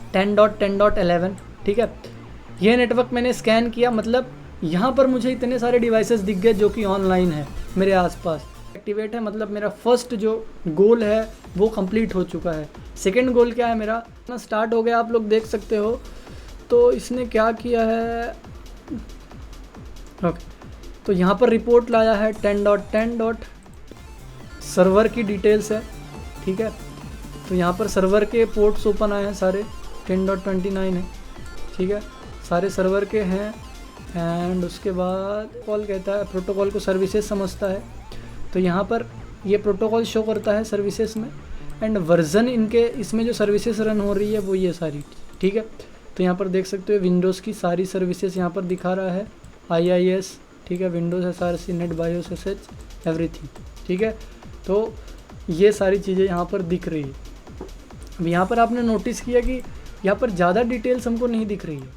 10.10.11, ठीक है। ये नेटवर्क मैंने स्कैन किया, मतलब यहाँ पर मुझे इतने सारे डिवाइसेस दिख गए जो कि ऑनलाइन है मेरे आसपास, एक्टिवेट है, मतलब मेरा फर्स्ट जो गोल है वो कंप्लीट हो चुका है। सेकंड गोल क्या है मेरा, ना स्टार्ट हो गया, आप लोग देख सकते हो। तो इसने क्या किया है, ओके, तो यहाँ पर रिपोर्ट लाया है 10.10. सर्वर की डिटेल्स है, ठीक है। तो यहाँ पर सर्वर के पोर्ट्स ओपन आए हैं सारे, 10.29 है, ठीक है, सारे सर्वर के हैं। एंड उसके बाद कॉल कहता है, प्रोटोकॉल को सर्विसेज समझता है, तो यहाँ पर ये प्रोटोकॉल शो करता है सर्विसेज में। एंड वर्जन इनके इसमें जो सर्विसेज रन हो रही है वो ये सारी, ठीक है। तो यहाँ पर देख सकते हो विंडोज़ की सारी सर्विसेज यहाँ पर दिखा रहा है, IIS, ठीक है, Windows SRC, net BIOS SH, everything, ठीक है। तो ये सारी चीज़ें यहाँ पर दिख रही है। अब यहाँ पर आपने नोटिस किया कि यहाँ पर ज़्यादा डिटेल्स हमको नहीं दिख रही है।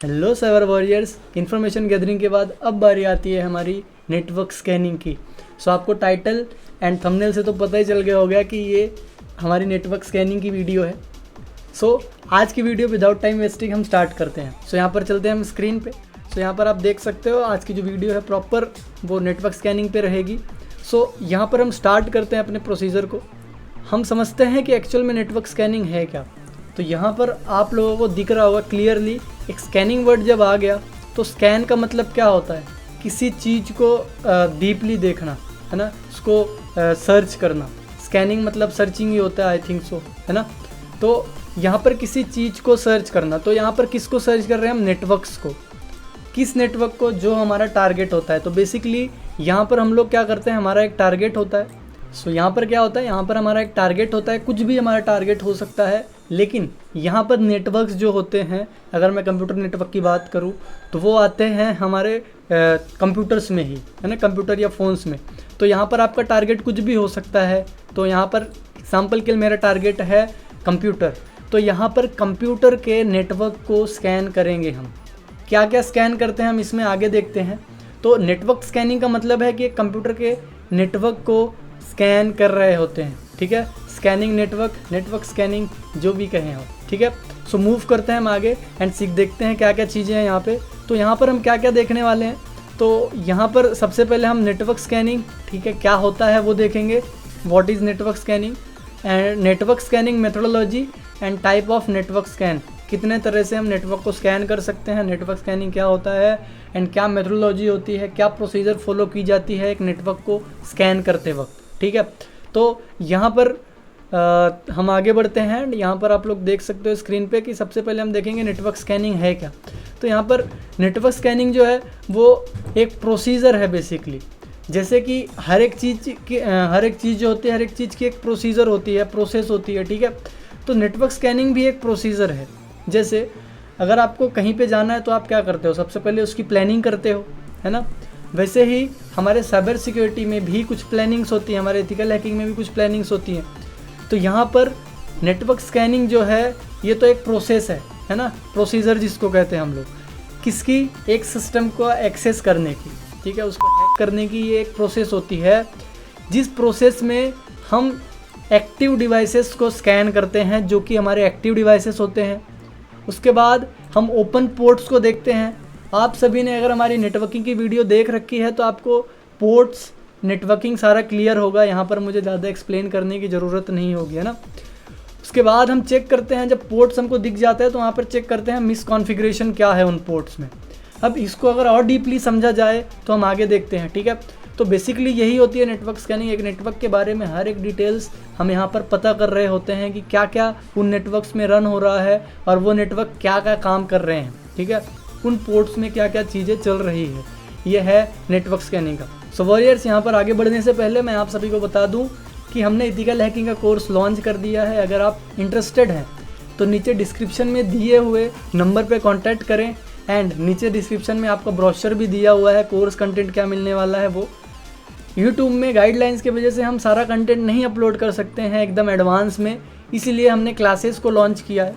Hello server warriors, information gathering के बाद अब बारी आती है हमारी नेटवर्क स्कैनिंग की। सो आपको टाइटल एंड थंबनेल से तो पता ही चल गया होगा कि ये हमारी नेटवर्क स्कैनिंग की वीडियो है। सो आज की वीडियो विदाउट टाइम वेस्टिंग हम स्टार्ट करते हैं। सो यहाँ पर चलते हैं हम स्क्रीन पे। सो यहाँ पर आप देख सकते हो आज की जो वीडियो है प्रॉपर वो नेटवर्क स्कैनिंग पे रहेगी। सो यहाँ पर हम स्टार्ट करते हैं अपने प्रोसीजर को। हम समझते हैं कि एक्चुअल में नेटवर्क स्कैनिंग है क्या। तो यहाँ पर आप लोगों को दिख रहा होगा क्लियरली, एक स्कैनिंग वर्ड जब आ गया तो स्कैन का मतलब क्या होता है, किसी चीज़ को डीपली देखना, है ना, उसको सर्च करना। स्कैनिंग मतलब सर्चिंग ही होता है, आई थिंक सो, है ना। तो यहाँ पर किसी चीज़ को सर्च करना, तो यहाँ पर किसको सर्च कर रहे हैं हम, नेटवर्क्स को। किस नेटवर्क को, जो हमारा टारगेट होता है। तो बेसिकली यहाँ पर हम लोग क्या करते हैं, हमारा एक टारगेट होता है। सो यहाँ पर क्या होता है, यहाँ पर हमारा एक टारगेट होता है, कुछ भी हमारा टारगेट हो सकता है, लेकिन यहाँ पर नेटवर्क्स जो होते हैं, अगर मैं कंप्यूटर नेटवर्क की बात करूँ तो वो आते हैं हमारे कंप्यूटर्स में ही, है ना, कंप्यूटर या फ़ोन्स में। तो यहाँ पर आपका टारगेट कुछ भी हो सकता है। तो यहाँ पर एग्जाम्पल के लिए मेरा टारगेट है कंप्यूटर, तो यहाँ पर कंप्यूटर के नेटवर्क को स्कैन करेंगे हम। क्या क्या स्कैन करते हैं हम इसमें आगे देखते हैं। तो नेटवर्क स्कैनिंग का मतलब है कि कंप्यूटर के नेटवर्क को स्कैन कर रहे होते हैं, ठीक है। स्कैनिंग नेटवर्क स्कैनिंग जो भी कहें हम, ठीक है। सो मूव करते हैं हम आगे एंड सीख देखते हैं क्या क्या चीज़ें हैं यहाँ पे। तो यहाँ पर हम क्या क्या देखने वाले हैं। तो यहाँ पर सबसे पहले हम नेटवर्क स्कैनिंग, ठीक है, क्या होता है वो देखेंगे। What is network scanning and network scanning methodology and type of network scan, कितने तरह से हम नेटवर्क को स्कैन कर सकते हैं, नेटवर्क स्कैनिंग क्या होता है एंड क्या मेथोडोलॉजी होती है, क्या प्रोसीजर फॉलो की जाती है एक नेटवर्क को स्कैन करते वक्त, ठीक है। तो यहाँ पर हम आगे बढ़ते हैं। यहाँ पर आप लोग देख सकते हो स्क्रीन पे कि सबसे पहले हम देखेंगे नेटवर्क स्कैनिंग है क्या। तो यहाँ पर नेटवर्क स्कैनिंग जो है वो एक प्रोसीजर है बेसिकली। जैसे कि हर एक चीज़ जो होती है, हर एक चीज़ की एक प्रोसीजर होती है, प्रोसेस होती है, ठीक है। तो नेटवर्क स्कैनिंग भी एक प्रोसीजर है। जैसे अगर आपको कहीं पे जाना है तो आप क्या करते हो, सबसे पहले उसकी प्लानिंग करते हो, है ना। वैसे ही हमारे साइबर सिक्योरिटी में भी कुछ प्लानिंग्स होती हैं, हमारे एथिकल हैकिंग में भी कुछ प्लानिंग्स होती हैं। तो यहाँ पर नेटवर्क स्कैनिंग जो है ये तो एक प्रोसेस है ना, प्रोसीजर जिसको कहते हैं हम लोग, किसकी, एक सिस्टम को एक्सेस करने की, ठीक है, उसको हैक करने की ये एक प्रोसेस होती है। जिस प्रोसेस में हम एक्टिव डिवाइसेस को स्कैन करते हैं, जो कि हमारे एक्टिव डिवाइसेस होते हैं। उसके बाद हम ओपन पोर्ट्स को देखते हैं। आप सभी ने अगर हमारी नेटवर्किंग की वीडियो देख रखी है तो आपको पोर्ट्स, नेटवर्किंग सारा क्लियर होगा। यहाँ पर मुझे ज़्यादा एक्सप्लेन करने की ज़रूरत नहीं होगी, है ना। उसके बाद हम चेक करते हैं, जब पोर्ट्स हमको दिख जाता है तो वहाँ पर चेक करते हैं मिस कॉन्फ़िगरेशन क्या है उन पोर्ट्स में। अब इसको अगर और डीपली समझा जाए तो हम आगे देखते हैं, ठीक है। तो बेसिकली यही होती है नेटवर्क स्कैनिंग। एक नेटवर्क के बारे में हर एक डिटेल्स हम यहाँ पर पता कर रहे होते हैं कि क्या क्या उन नेटवर्क्स में रन हो रहा है और वो नेटवर्क क्या क्या काम कर रहे हैं, ठीक है, उन पोर्ट्स में क्या क्या चीज़ें चल रही है। ये है नेटवर्क स्कैनिंग का। सो वॉरियर्स, यहाँ पर आगे बढ़ने से पहले मैं आप सभी को बता दूँ कि हमने एथिकल हैकिंग का कोर्स लॉन्च कर दिया है। अगर आप इंटरेस्टेड हैं तो नीचे डिस्क्रिप्शन में दिए हुए नंबर पर कॉन्टैक्ट करें एंड नीचे डिस्क्रिप्शन में आपका ब्रोशर भी दिया हुआ है, कोर्स कंटेंट क्या मिलने वाला है वो। यूट्यूब में गाइडलाइंस की वजह से हम सारा कंटेंट नहीं अपलोड कर सकते हैं एकदम एडवांस में, इसीलिए हमने क्लासेस को लॉन्च किया है।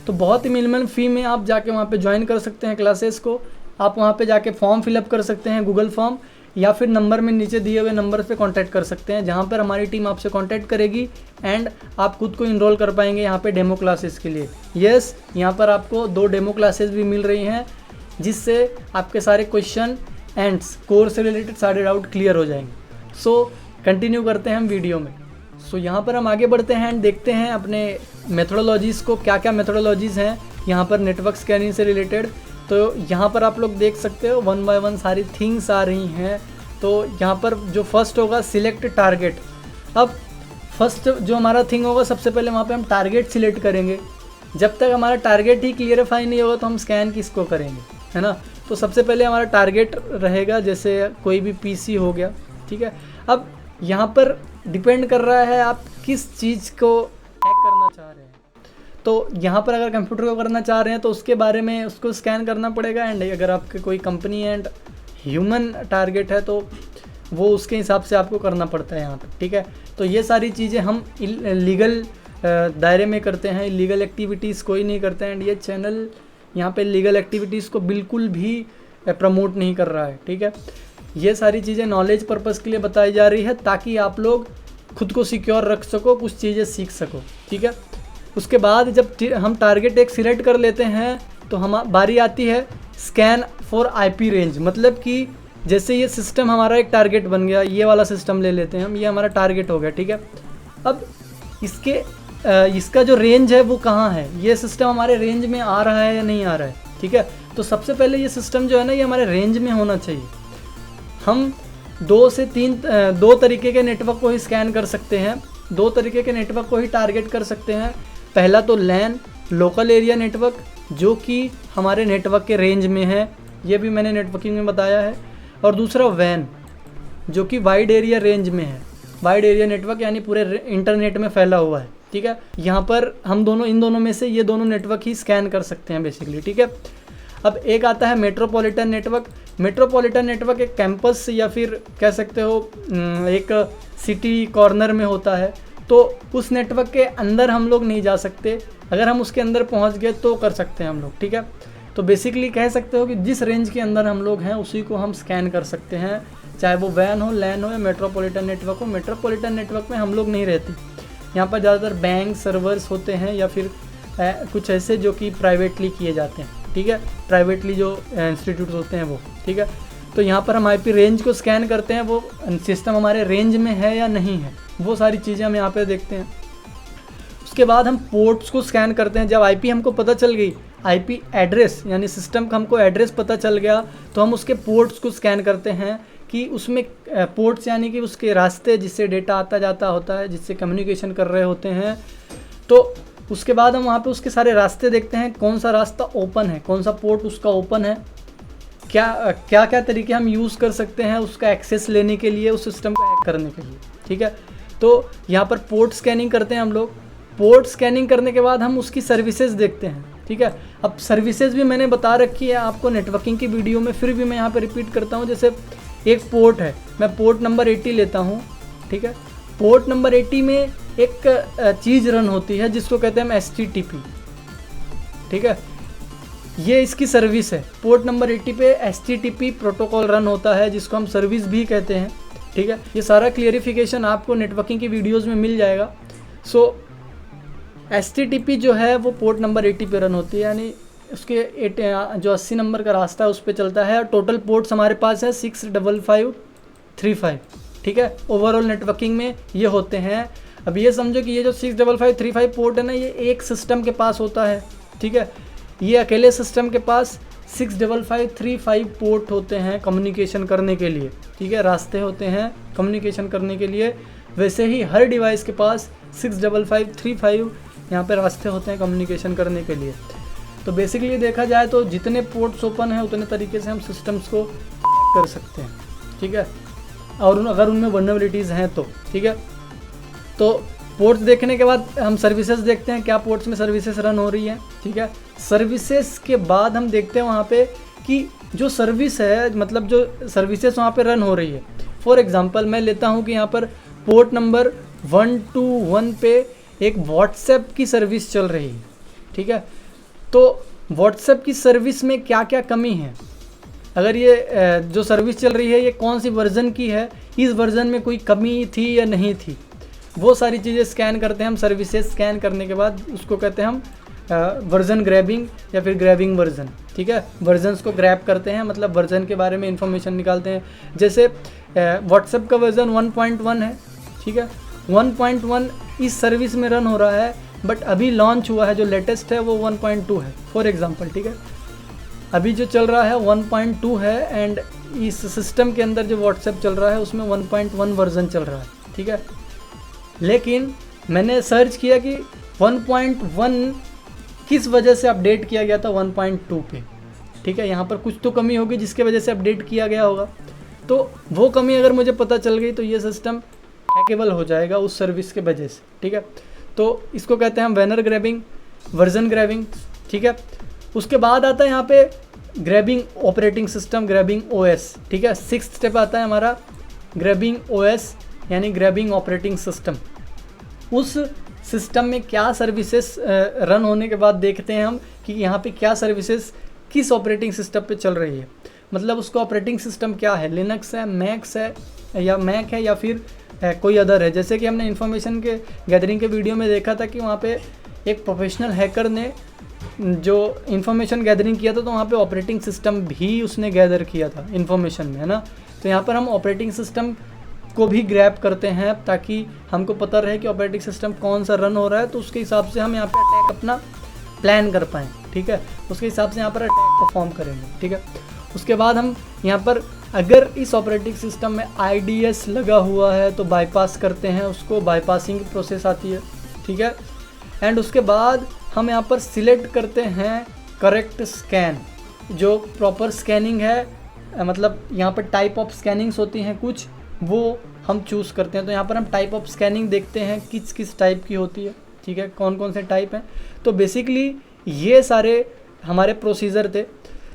तो बहुत ही मिनिमल फ़ी में आप जाके वहाँ पे ज्वाइन कर सकते हैं क्लासेस को। आप वहाँ पे जाके फॉर्म फिलअप कर सकते हैं, गूगल फॉर्म, या फिर नंबर में नीचे दिए हुए नंबर पे कांटेक्ट कर सकते हैं, जहाँ पर हमारी टीम आपसे कांटेक्ट करेगी एंड आप खुद को इनरोल कर पाएंगे यहाँ पे डेमो क्लासेस के लिए। यस, यहाँ पर आपको 2 डेमो क्लासेस भी मिल रही हैं, जिससे आपके सारे क्वेश्चन एंड कोर्स से रिलेटेड सारे डाउट क्लियर हो जाएंगे। सो कंटिन्यू करते हैं हम वीडियो में। सो यहाँ पर हम आगे बढ़ते हैं एंड देखते हैं अपने मेथोडोलॉजीज़ को, क्या क्या मेथोडोलॉजीज़ हैं यहाँ पर नेटवर्क स्कैनिंग से रिलेटेड। तो यहाँ पर आप लोग देख सकते हो 1 बाय 1 सारी थिंग्स आ रही हैं। तो यहाँ पर जो फर्स्ट होगा सिलेक्ट टारगेट। अब फर्स्ट जो हमारा थिंग होगा, सबसे पहले वहाँ पे हम टारगेट सिलेक्ट करेंगे। जब तक हमारा टारगेट ही क्लियरिफाई नहीं होगा तो हम स्कैन किसको करेंगे, है ना। तो सबसे पहले हमारा टारगेट रहेगा, जैसे कोई भी पीसी हो गया, ठीक है। अब यहाँ पर डिपेंड कर रहा है आप किस चीज़ को हैक करना चाह रहे हैं। तो यहाँ पर अगर कंप्यूटर को करना चाह रहे हैं तो उसके बारे में उसको स्कैन करना पड़ेगा, एंड अगर आपके कोई कंपनी एंड ह्यूमन टारगेट है तो वो उसके हिसाब से आपको करना पड़ता है यहाँ पर, ठीक है। तो ये सारी चीज़ें हम लीगल दायरे में करते हैं, लीगल एक्टिविटीज़ कोई नहीं करते हैं। एंड ये चैनल यहाँ पे लीगल एक्टिविटीज़ को बिल्कुल भी प्रमोट नहीं कर रहा है, ठीक है। ये सारी चीज़ें नॉलेज पर्पज़ के लिए बताई जा रही है, ताकि आप लोग खुद को सिक्योर रख सको, कुछ चीज़ें सीख सको, ठीक है। उसके बाद जब हम टारगेट एक सिलेक्ट कर लेते हैं तो हम बारी आती है स्कैन फॉर आईपी रेंज। मतलब कि जैसे ये सिस्टम हमारा एक टारगेट बन गया, ये वाला सिस्टम ले लेते हैं हम, ये हमारा टारगेट हो गया, ठीक है। अब इसका जो रेंज है वो कहाँ है, ये सिस्टम हमारे रेंज में आ रहा है या नहीं आ रहा है, ठीक है। तो सबसे पहले ये सिस्टम जो है ना, ये हमारे रेंज में होना चाहिए। हम 2 से 3 तरीके के नेटवर्क को ही स्कैन कर सकते हैं, 2 तरीके के नेटवर्क को ही टारगेट कर सकते हैं। पहला तो लैन, लोकल एरिया नेटवर्क, जो कि हमारे नेटवर्क के रेंज में है, ये भी मैंने नेटवर्किंग में बताया है। और दूसरा वैन, जो कि वाइड एरिया रेंज में है, वाइड एरिया नेटवर्क यानी पूरे इंटरनेट में फैला हुआ है, ठीक है। यहाँ पर हम इन दोनों में से ये दोनों नेटवर्क ही स्कैन कर सकते हैं बेसिकली, ठीक है। अब एक आता है मेट्रोपॉलिटन नेटवर्क। मेट्रोपॉलिटन नेटवर्क एक कैंपस या फिर कह सकते हो एक सिटी कॉर्नर में होता है, तो उस नेटवर्क के अंदर हम लोग नहीं जा सकते। अगर हम उसके अंदर पहुंच गए तो कर सकते हैं हम लोग, ठीक है। तो बेसिकली कह सकते हो कि जिस रेंज के अंदर हम लोग हैं उसी को हम स्कैन कर सकते हैं, चाहे वो वैन हो, लैन हो या मेट्रोपॉलिटन नेटवर्क हो। मेट्रोपॉलिटन नेटवर्क में हम लोग नहीं रहते, यहाँ पर ज़्यादातर बैंक सर्वर्स होते हैं या फिर कुछ ऐसे जो कि प्राइवेटली किए जाते हैं, ठीक है। प्राइवेटली जो इंस्टीट्यूट होते हैं वो, ठीक है। तो यहाँ पर हम आईपी रेंज को स्कैन करते हैं, वो सिस्टम हमारे रेंज में है या नहीं है, वो सारी चीज़ें हम यहाँ पे देखते हैं। उसके बाद हम पोर्ट्स को स्कैन करते हैं। जब आईपी हमको पता चल गई, आईपी एड्रेस यानी सिस्टम का हमको एड्रेस पता चल गया, तो हम उसके पोर्ट्स को स्कैन करते हैं कि उसमें पोर्ट्स यानी कि उसके रास्ते जिससे डेटा आता जाता होता है, जिससे कम्युनिकेशन कर रहे होते हैं। तो उसके बाद हम वहाँ पे उसके सारे रास्ते देखते हैं, कौन सा रास्ता ओपन है, कौन सा पोर्ट उसका ओपन है, क्या तरीके हम यूज़ कर सकते हैं उसका एक्सेस लेने के लिए, उस सिस्टम को हैक करने के लिए, ठीक है। तो यहाँ पर पोर्ट स्कैनिंग करते हैं हम लोग। पोर्ट स्कैनिंग करने के बाद हम उसकी सर्विसेज देखते हैं, ठीक है। अब सर्विसेज भी मैंने बता रखी है आपको नेटवर्किंग की वीडियो में, फिर भी मैं यहाँ पर रिपीट करता हूँ। जैसे एक पोर्ट है, मैं पोर्ट नंबर 80 लेता हूँ, ठीक है। पोर्ट नंबर 80 में एक चीज़ रन होती है जिसको कहते हैं हम HTTP, ठीक है। ये इसकी सर्विस है। पोर्ट नंबर 80 पे HTTP प्रोटोकॉल रन होता है, जिसको हम सर्विस भी कहते हैं, ठीक है। ये सारा क्लियरिफिकेशन आपको नेटवर्किंग की वीडियोस में मिल जाएगा। सो HTTP जो है वो पोर्ट नंबर 80 पे रन होती है, यानी उसके जो 80 नंबर का रास्ता है उस पर चलता है। टोटल पोर्ट्स हमारे पास है 65535, ठीक है। ओवरऑल नेटवर्किंग में ये होते हैं। अब ये समझो कि ये जो 65535 पोर्ट है ना, ये एक सिस्टम के पास होता है, ठीक है। ये अकेले सिस्टम के पास 65535 पोर्ट होते हैं कम्युनिकेशन करने के लिए, ठीक है। रास्ते होते हैं कम्युनिकेशन करने के लिए। वैसे ही हर डिवाइस के पास 65535 यहाँ पे रास्ते होते हैं कम्युनिकेशन करने के लिए। तो बेसिकली देखा जाए तो जितने पोर्ट्स ओपन हैं उतने तरीके से हम सिस्टम्स को कर सकते हैं, ठीक है। और अगर उनमें वल्नरेबिलिटीज़ हैं तो, ठीक है। तो पोर्ट्स देखने के बाद हम सर्विसेज देखते हैं, क्या पोर्ट्स में सर्विसेज रन हो रही है, ठीक है। सर्विसेज के बाद हम देखते हैं वहाँ पे कि जो सर्विस है, मतलब जो सर्विसेज वहाँ पे रन हो रही है। फॉर एग्जांपल मैं लेता हूँ कि यहाँ पर पोर्ट नंबर 121 पे एक व्हाट्सएप की सर्विस चल रही है, ठीक है। तो व्हाट्सएप की सर्विस में क्या क्या कमी है, अगर ये जो सर्विस चल रही है ये कौन सी वर्जन की है, इस वर्जन में कोई कमी थी या नहीं थी, वो सारी चीज़ें स्कैन करते हैं हम। सर्विसेज स्कैन करने के बाद उसको कहते हैं हम वर्जन ग्रैबिंग या फिर ग्रैबिंग वर्जन, ठीक है। वर्जन्स को ग्रैब करते हैं, मतलब वर्जन के बारे में इंफॉर्मेशन निकालते हैं। जैसे व्हाट्सएप का वर्जन 1.1 है, ठीक है। 1.1 इस सर्विस में रन हो रहा है, बट अभी लॉन्च हुआ है जो लेटेस्ट है वो 1.2 है फॉर एग्जांपल, ठीक है। अभी जो चल रहा है 1.2 है एंड इस सिस्टम के अंदर जो व्हाट्सएप चल रहा है उसमें 1.1 वर्जन चल रहा है, ठीक है। लेकिन मैंने सर्च किया कि 1.1 किस वजह से अपडेट किया गया था 1.2 पे, ठीक है। यहाँ पर कुछ तो कमी होगी जिसके वजह से अपडेट किया गया होगा, तो वो कमी अगर मुझे पता चल गई तो ये सिस्टम हैकेबल हो जाएगा उस सर्विस के वजह से, ठीक है। तो इसको कहते हैं हम वेनर ग्रैबिंग, वर्जन ग्रैबिंग, ठीक है। उसके बाद आता है यहाँ पे grabbing operating system, grabbing OS, ठीक है। 6th स्टेप आता है हमारा ग्रैबिंग ओएस यानी ग्रैबिंग ऑपरेटिंग सिस्टम। उस सिस्टम में क्या सर्विसेज रन होने के बाद देखते हैं हम कि यहाँ पे क्या सर्विसेज किस ऑपरेटिंग सिस्टम पे चल रही है, मतलब उसका ऑपरेटिंग सिस्टम क्या है, लिनक्स है, मैक्स है या मैक है या फिर कोई अदर है। जैसे कि हमने इन्फॉर्मेशन के गैदरिंग के वीडियो में देखा था कि वहाँ पे एक प्रोफेशनल हैकर ने जो इन्फॉर्मेशन गैदरिंग किया था तो वहाँ पे ऑपरेटिंग सिस्टम भी उसने गैदर किया था इन्फॉर्मेशन में, है ना। तो यहाँ पर हम ऑपरेटिंग सिस्टम को भी ग्रैब करते हैं ताकि हमको पता रहे कि ऑपरेटिंग सिस्टम कौन सा रन हो रहा है, तो उसके हिसाब से हम यहाँ पे अटैक अपना प्लान कर पाएँ, ठीक है। उसके हिसाब से यहाँ पर अटैक परफॉर्म करेंगे, ठीक है। उसके बाद हम यहाँ पर अगर इस ऑपरेटिंग सिस्टम में IDS लगा हुआ है तो बाईपास करते हैं उसको, बाईपासिंग की प्रोसेस आती है, ठीक है। एंड उसके बाद हम यहाँ पर सिलेक्ट करते हैं करेक्ट स्कैन, जो प्रॉपर स्कैनिंग है, मतलब यहाँ पर टाइप ऑफ स्कैनिंग्स होती हैं कुछ, वो हम चूज़ करते हैं। तो यहाँ पर हम टाइप ऑफ स्कैनिंग देखते हैं किस किस टाइप की होती है, ठीक है, कौन कौन से टाइप हैं। तो बेसिकली ये सारे हमारे प्रोसीजर थे,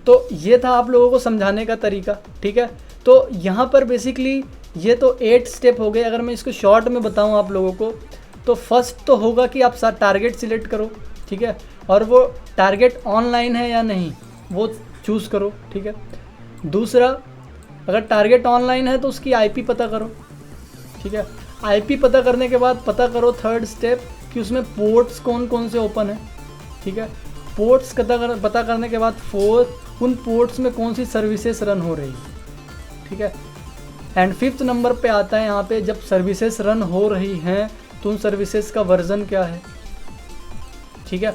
तो ये था आप लोगों को समझाने का तरीका, ठीक है। तो यहाँ पर बेसिकली ये तो 8 स्टेप हो गए। अगर मैं इसको शॉर्ट में बताऊँ आप लोगों को तो फर्स्ट तो होगा कि आप टारगेट सिलेक्ट करो, ठीक है, और वो टारगेट ऑनलाइन है या नहीं वो चूज़ करो, ठीक है। दूसरा, अगर टारगेट ऑनलाइन है तो उसकी IP पता करो, ठीक है। IP पता करने के बाद पता करो 3rd स्टेप कि उसमें पोर्ट्स कौन कौन से ओपन है, ठीक है। पोर्ट्स पता करने के बाद 4th उन पोर्ट्स में कौन सी सर्विसेज रन हो रही है, ठीक है। एंड 5th नंबर पे आता है यहाँ पे जब सर्विसेज रन हो रही हैं तो उन सर्विसेज का वर्जन क्या है, ठीक है।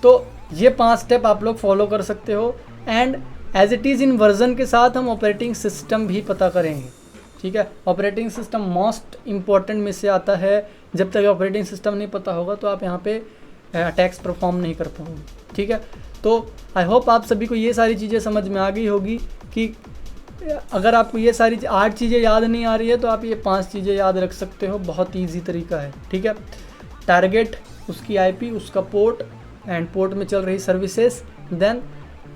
तो ये 5 स्टेप आप लोग फॉलो कर सकते हो। And as it is in version के साथ हम ऑपरेटिंग सिस्टम भी पता करेंगे, ठीक है। ऑपरेटिंग सिस्टम मोस्ट इम्पॉर्टेंट में से आता है। जब तक ऑपरेटिंग सिस्टम नहीं पता होगा तो आप यहाँ पे अटैक्स परफॉर्म नहीं कर पाओगे, ठीक है। तो आई होप आप सभी को ये सारी चीज़ें समझ में आ गई होगी कि अगर आपको ये सारी 8 चीज़ें याद नहीं आ रही है तो आप ये 5 चीज़ें याद रख सकते हो, बहुत ईजी तरीका है, ठीक है। टारगेट, उसकी IP, उसका पोर्ट एंड पोर्ट में चल रही services, then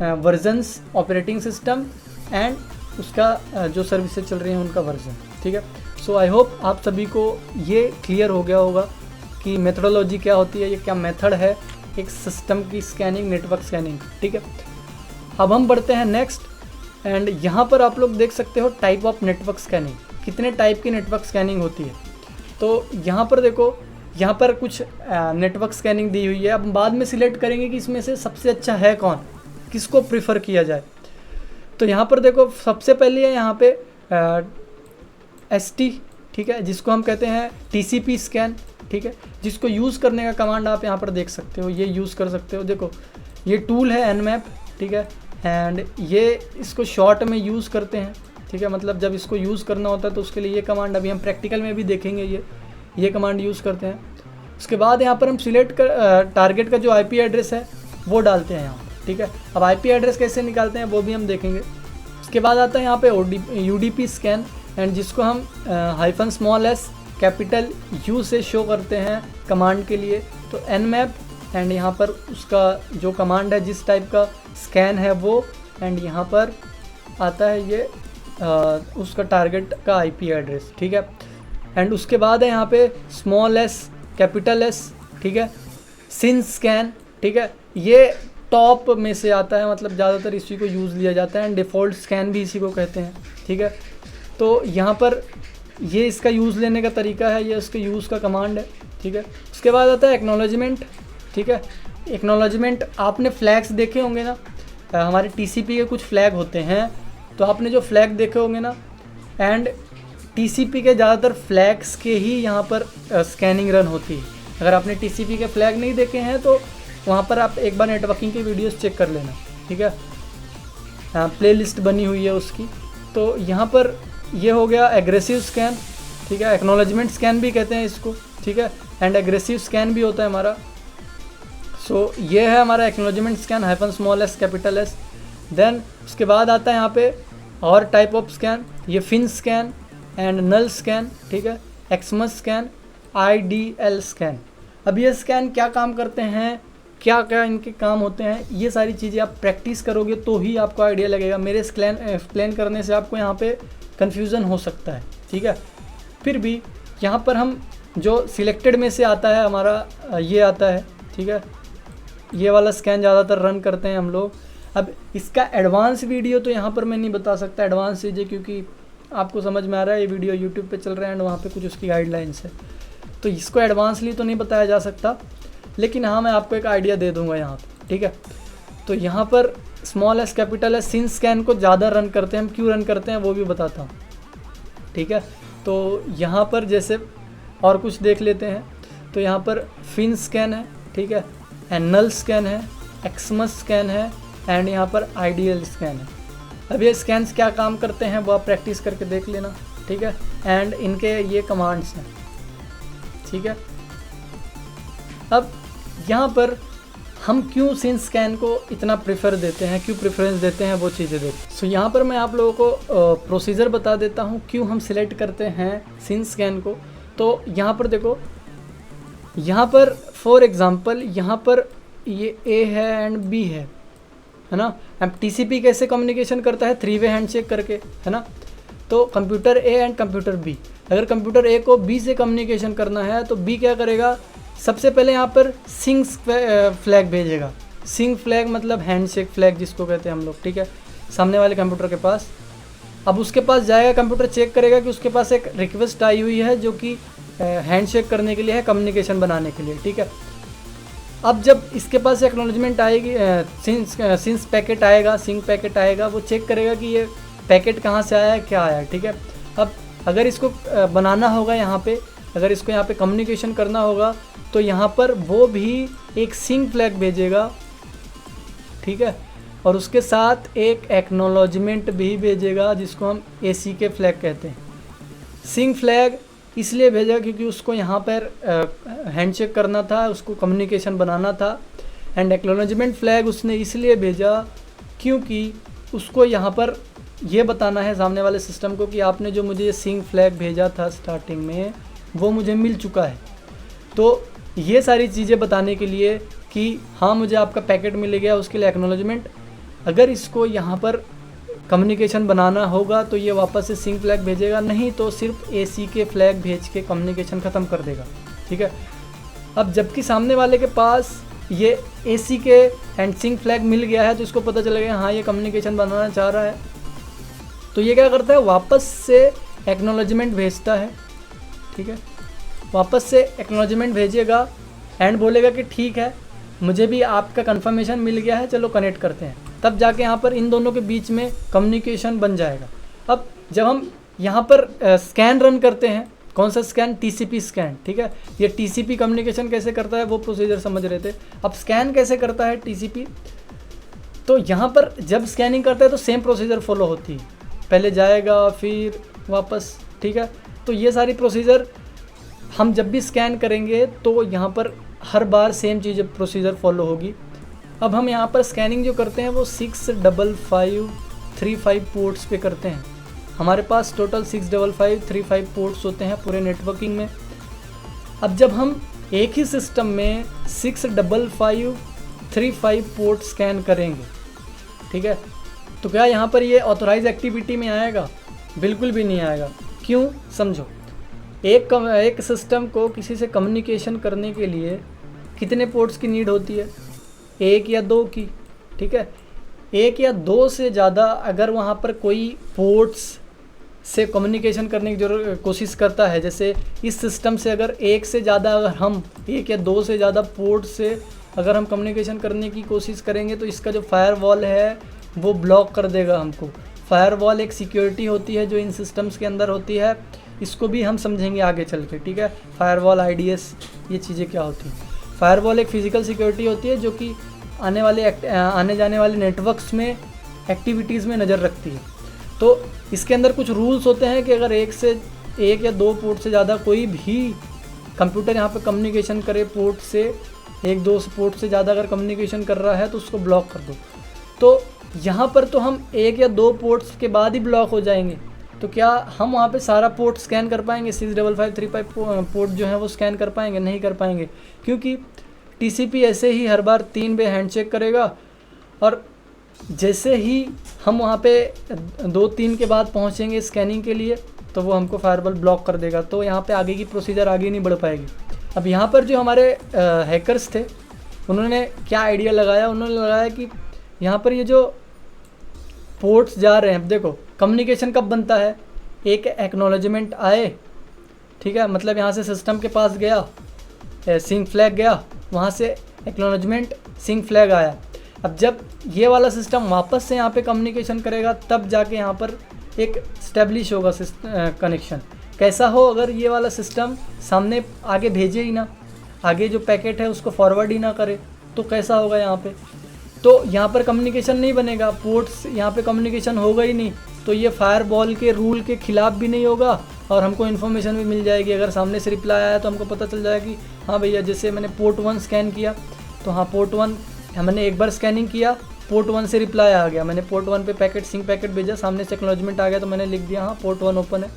versions, operating system and उसका जो सर्विसेज चल रही हैं उनका वर्जन, ठीक है। सो आई होप आप सभी को ये क्लियर हो गया होगा कि मेथडोलॉजी क्या होती है, ये क्या मेथड है एक सिस्टम की स्कैनिंग, नेटवर्क स्कैनिंग, ठीक है। अब हम बढ़ते हैं नेक्स्ट, एंड यहाँ पर आप लोग देख सकते हो टाइप ऑफ नेटवर्क स्कैनिंग, कितने टाइप की नेटवर्क स्कैनिंग होती है। तो यहाँ पर देखो, यहाँ पर कुछ नेटवर्क स्कैनिंग दी हुई है। अब बाद में सिलेक्ट करेंगे कि इसमें से सबसे अच्छा है कौन, किसको प्रिफर किया जाए। तो यहाँ पर देखो सबसे पहले है यहाँ पे ST, ठीक है, जिसको हम कहते हैं TCP स्कैन, ठीक है, जिसको यूज़ करने का कमांड आप यहाँ पर देख सकते हो, ये यूज़ कर सकते हो। देखो ये टूल है Nmap, ठीक है, एंड ये इसको शॉर्ट में यूज़ करते हैं, ठीक है, मतलब जब इसको यूज़ करना होता है तो उसके लिए ये कमांड, अभी हम प्रैक्टिकल में भी देखेंगे, ये कमांड यूज़ करते हैं। उसके बाद यहाँ पर हम सिलेक्ट कर टारगेट का जो IP एड्रेस है वो डालते हैं यहाँ, ठीक है। अब IP एड्रेस कैसे निकालते हैं वो भी हम देखेंगे। उसके बाद आता है यहाँ पे UDP स्कैन, एंड जिसको हम -s कैपिटल U से शो करते हैं कमांड के लिए। तो Nmap, एंड यहाँ पर उसका जो कमांड है जिस टाइप का स्कैन है वो, एंड यहाँ पर आता है ये उसका टारगेट का IP एड्रेस, ठीक है। एंड उसके बाद है यहाँ पे s कैपिटल S, ठीक है, सिन स्कैन, ठीक है। ये टॉप में से आता है, मतलब ज़्यादातर इसी को यूज़ लिया जाता है एंड डिफ़ॉल्ट स्कैन भी इसी को कहते हैं, ठीक है। तो यहाँ पर ये इसका यूज़ लेने का तरीका है, ये उसके यूज़ का कमांड है, ठीक है। उसके बाद आता है एक्नॉलेजमेंट, ठीक है। एक्नॉलेजमेंट आपने फ्लैग्स देखे होंगे ना, हमारे टीसीपी के कुछ फ्लैग होते हैं, तो आपने जो फ्लैग देखे होंगे ना, एंड टीसीपी के ज़्यादातर फ्लैग्स के ही यहाँ पर स्कैनिंग रन होती है। अगर आपने टीसीपी के फ्लैग नहीं देखे हैं तो वहाँ पर आप एक बार नेटवर्किंग की वीडियोस चेक कर लेना, ठीक है। प्लेलिस्ट बनी हुई है उसकी। तो यहाँ पर ये हो गया एग्रेसिव स्कैन, ठीक है। एक्नॉलेजमेंट स्कैन भी कहते हैं इसको, ठीक है, एंड एग्रेसिव स्कैन भी होता है हमारा। सो ये है हमारा acknowledgement scan, -s capital S। Then उसके बाद आता है यहाँ पे और टाइप ऑफ स्कैन, ये fin scan and null scan, ठीक है, एक्समस स्कैन, IDL स्कैन। अब ये स्कैन क्या काम करते हैं, क्या क्या इनके काम होते हैं, ये सारी चीज़ें आप प्रैक्टिस करोगे तो ही आपको आइडिया लगेगा। मेरे एक्सप्लेन करने से आपको यहाँ पे कन्फ्यूज़न हो सकता है, ठीक है। फिर भी यहाँ पर हम जो सिलेक्टेड में से आता है हमारा ये आता है, ठीक है। ये वाला स्कैन ज़्यादातर रन करते हैं हम लोग। अब इसका एडवांस वीडियो तो यहाँ पर मैं नहीं बता सकता, एडवांस चीज़ें, क्योंकि आपको समझ में आ रहा है ये वीडियो यूट्यूब पे चल रहा है एंड वहाँ पे कुछ उसकी गाइडलाइंस है, तो इसको एडवांसली तो नहीं बताया जा सकता, लेकिन हाँ मैं आपको एक आइडिया दे दूँगा यहाँ पर, ठीक है। तो यहाँ पर s कैपिटल S सिन स्कैन को ज़्यादा रन करते हैं हम, क्यों रन करते हैं वो भी बताता हूँ, ठीक है। तो यहाँ पर जैसे और कुछ देख लेते हैं, तो यहाँ पर फिन स्कैन है, ठीक है, नल स्कैन है, एक्समस स्कैन है एंड यहाँ पर IDL स्कैन है। अब ये स्कैन्स क्या काम करते हैं वो आप प्रैक्टिस करके देख लेना, ठीक है, एंड इनके ये कमांड्स हैं, ठीक है। अब यहाँ पर हम क्यों सिन स्कैन को इतना प्रेफर देते हैं, क्यों प्रेफरेंस देते हैं, वो चीज़ें देखते हैं। सो यहाँ पर मैं आप लोगों को प्रोसीजर बता देता हूँ क्यों हम सिलेक्ट करते हैं सिन स्कैन को। तो यहाँ पर देखो, यहाँ पर फॉर एग्ज़ाम्पल यहाँ पर ये A है एंड B है ना। अब TCP कैसे कम्युनिकेशन करता है, 3-वे हैंडशेक करके, है ना। तो computer A and computer B, अगर कंप्यूटर A को B से कम्युनिकेशन करना है तो B क्या करेगा, सबसे पहले यहाँ पर सिंग फ्लैग भेजेगा। सिंग फ्लैग मतलब हैंडशेक फ्लैग जिसको कहते हैं हम लोग, ठीक है, सामने वाले कंप्यूटर के पास। अब उसके पास जाएगा, कंप्यूटर चेक करेगा कि उसके पास एक रिक्वेस्ट आई हुई है जो कि हैंडशेक करने के लिए है, कम्युनिकेशन बनाने के लिए, ठीक है। अब जब इसके पास एक्नॉलेजमेंट आएगी, सिंस पैकेट आएगा, सिंग पैकेट आएगा, वो चेक करेगा कि ये पैकेट कहाँ से आया है, क्या आया है, ठीक है। अब अगर इसको बनाना होगा यहाँ पे, अगर इसको यहाँ पे कम्युनिकेशन करना होगा तो यहाँ पर वो भी एक सिंग फ्लैग भेजेगा, ठीक है, और उसके साथ एक एक्नॉलेजमेंट भी भेजेगा जिसको हम ACK फ्लैग कहते हैं। सिंग फ्लैग इसलिए भेजा क्योंकि उसको यहाँ पर हैंडशेक करना था, उसको कम्युनिकेशन बनाना था, एंड एक्नॉलेजमेंट फ्लैग उसने इसलिए भेजा क्योंकि उसको यहाँ पर ये बताना है सामने वाले सिस्टम को कि आपने जो मुझे सिंग फ्लैग भेजा था स्टार्टिंग में वो मुझे मिल चुका है। तो ये सारी चीज़ें बताने के लिए कि हाँ मुझे आपका पैकेट मिल गया, उसके लिए एक्नॉलेजमेंट। अगर इसको यहाँ पर कम्युनिकेशन बनाना होगा तो ये वापस से सिंग फ्लैग भेजेगा, नहीं तो सिर्फ ACK फ्लैग भेज के कम्युनिकेशन ख़त्म कर देगा, ठीक है। अब जबकि सामने वाले के पास ये ACK एंड सिंग फ्लैग मिल गया है तो इसको पता चलेगा हाँ ये कम्युनिकेशन बनाना चाह रहा है, तो ये क्या करता है, वापस से एक्नॉलेजमेंट भेजता है, ठीक है। वापस से एक्नॉलेजमेंट भेजेगा एंड बोलेगा कि ठीक है मुझे भी आपका कंफर्मेशन मिल गया है, चलो कनेक्ट करते हैं। तब जाके यहाँ पर इन दोनों के बीच में कम्युनिकेशन बन जाएगा। अब जब हम यहाँ पर स्कैन रन करते हैं, कौन सा स्कैन, TCP स्कैन, ठीक है। ये TCP कम्युनिकेशन कैसे करता है वो प्रोसीजर समझ रहे थे। अब स्कैन कैसे करता है TCP, तो यहाँ पर जब स्कैनिंग करता है तो सेम प्रोसीजर फॉलो होती है, पहले जाएगा फिर वापस, ठीक है। तो ये सारी प्रोसीजर हम जब भी स्कैन करेंगे तो यहाँ पर हर बार सेम चीज़ प्रोसीजर फॉलो होगी। अब हम यहाँ पर स्कैनिंग जो करते हैं वो 65535 पोर्ट्स पे करते हैं। हमारे पास टोटल 65535 पोर्ट्स होते हैं पूरे नेटवर्किंग में। अब जब हम एक ही सिस्टम में 65535 पोर्ट स्कैन करेंगे, ठीक है, तो क्या यहाँ पर ये ऑथोराइज एक्टिविटी में आएगा? बिल्कुल भी नहीं आएगा। क्यों, समझो। एक सिस्टम को किसी से कम्युनिकेशन करने के लिए कितने पोर्ट्स की नीड होती है? 1 या 2 की, ठीक है। 1 या 2 से ज़्यादा अगर वहाँ पर कोई पोर्ट्स से कम्युनिकेशन करने की कोशिश करता है, जैसे इस सिस्टम से अगर 1 से ज़्यादा, अगर हम 1 या 2 से ज़्यादा पोर्ट से अगर हम कम्युनिकेशन करने की कोशिश करेंगे तो इसका जो फायरवॉल है वो ब्लॉक कर देगा हमको। फायरवॉल एक सिक्योरिटी होती है जो इन सिस्टम्स के अंदर होती है, इसको भी हम समझेंगे आगे चल के, ठीक है। फायरवॉल, IDS, ये चीज़ें क्या होती हैं। फायरवॉल एक फ़िज़िकल सिक्योरिटी होती है जो कि आने जाने वाले नेटवर्क्स में एक्टिविटीज़ में नज़र रखती है। तो इसके अंदर कुछ रूल्स होते हैं कि अगर 1 या 2 पोर्ट से ज़्यादा कोई भी कंप्यूटर यहाँ पे कम्युनिकेशन करे पोर्ट से, 1-2 पोर्ट से ज़्यादा अगर कम्युनिकेशन कर रहा है तो उसको ब्लॉक कर दो। तो यहाँ पर तो हम 1 या 2 पोर्ट्स के बाद ही ब्लॉक हो जाएंगे, तो क्या हम वहाँ पे सारा पोर्ट स्कैन कर पाएंगे? 65535 पोर्ट जो है वो स्कैन कर पाएंगे? नहीं कर पाएंगे, क्योंकि TCP ऐसे ही हर बार 3 बार हैंडशेक करेगा और जैसे ही हम वहाँ पे 2-3 के बाद पहुँचेंगे स्कैनिंग के लिए तो वो हमको फायरवॉल ब्लॉक कर देगा। तो यहाँ पे आगे की प्रोसीजर आगे नहीं बढ़ पाएगी। अब यहाँ पर जो हमारे हैकर्स थे उन्होंने क्या आइडिया लगाया, उन्होंने लगाया कि यहाँ पर ये जो पोर्ट्स जा रहे हैं, अब देखो कम्युनिकेशन कब बनता है, एक एक्नॉलेजमेंट आए, ठीक है, मतलब यहाँ से सिस्टम के पास गया, सिंक फ्लैग गया, वहाँ से एक्नॉलेजमेंट सिंक फ्लैग आया। अब जब ये वाला सिस्टम वापस से यहाँ पे कम्युनिकेशन करेगा तब जाके यहाँ पर एक स्टैब्लिश होगा कनेक्शन। कैसा हो, अगर ये वाला सिस्टम सामने आगे भेजे ही ना, आगे जो पैकेट है उसको फॉरवर्ड ही ना करे तो कैसा होगा यहाँ पे, तो यहाँ पर कम्युनिकेशन नहीं बनेगा, पोर्ट्स यहाँ पे कम्युनिकेशन होगा ही नहीं, तो ये फायरवॉल के रूल के ख़िलाफ़ भी नहीं होगा और हमको इन्फॉर्मेशन भी मिल जाएगी। अगर सामने से रिप्लाई आया तो हमको पता चल जाएगा कि हाँ भैया, जैसे मैंने पोर्ट 1 स्कैन किया तो हाँ पोर्ट 1 मैंने एक बार स्कैनिंग किया, पोर्ट 1 से रिप्लाई आ गया, मैंने पोर्ट 1 पे पैकेट सिंक पैकेट भेजा, सामने से एक्नॉलेजमेंट आ गया तो मैंने लिख दिया हाँ पोर्ट 1 ओपन है।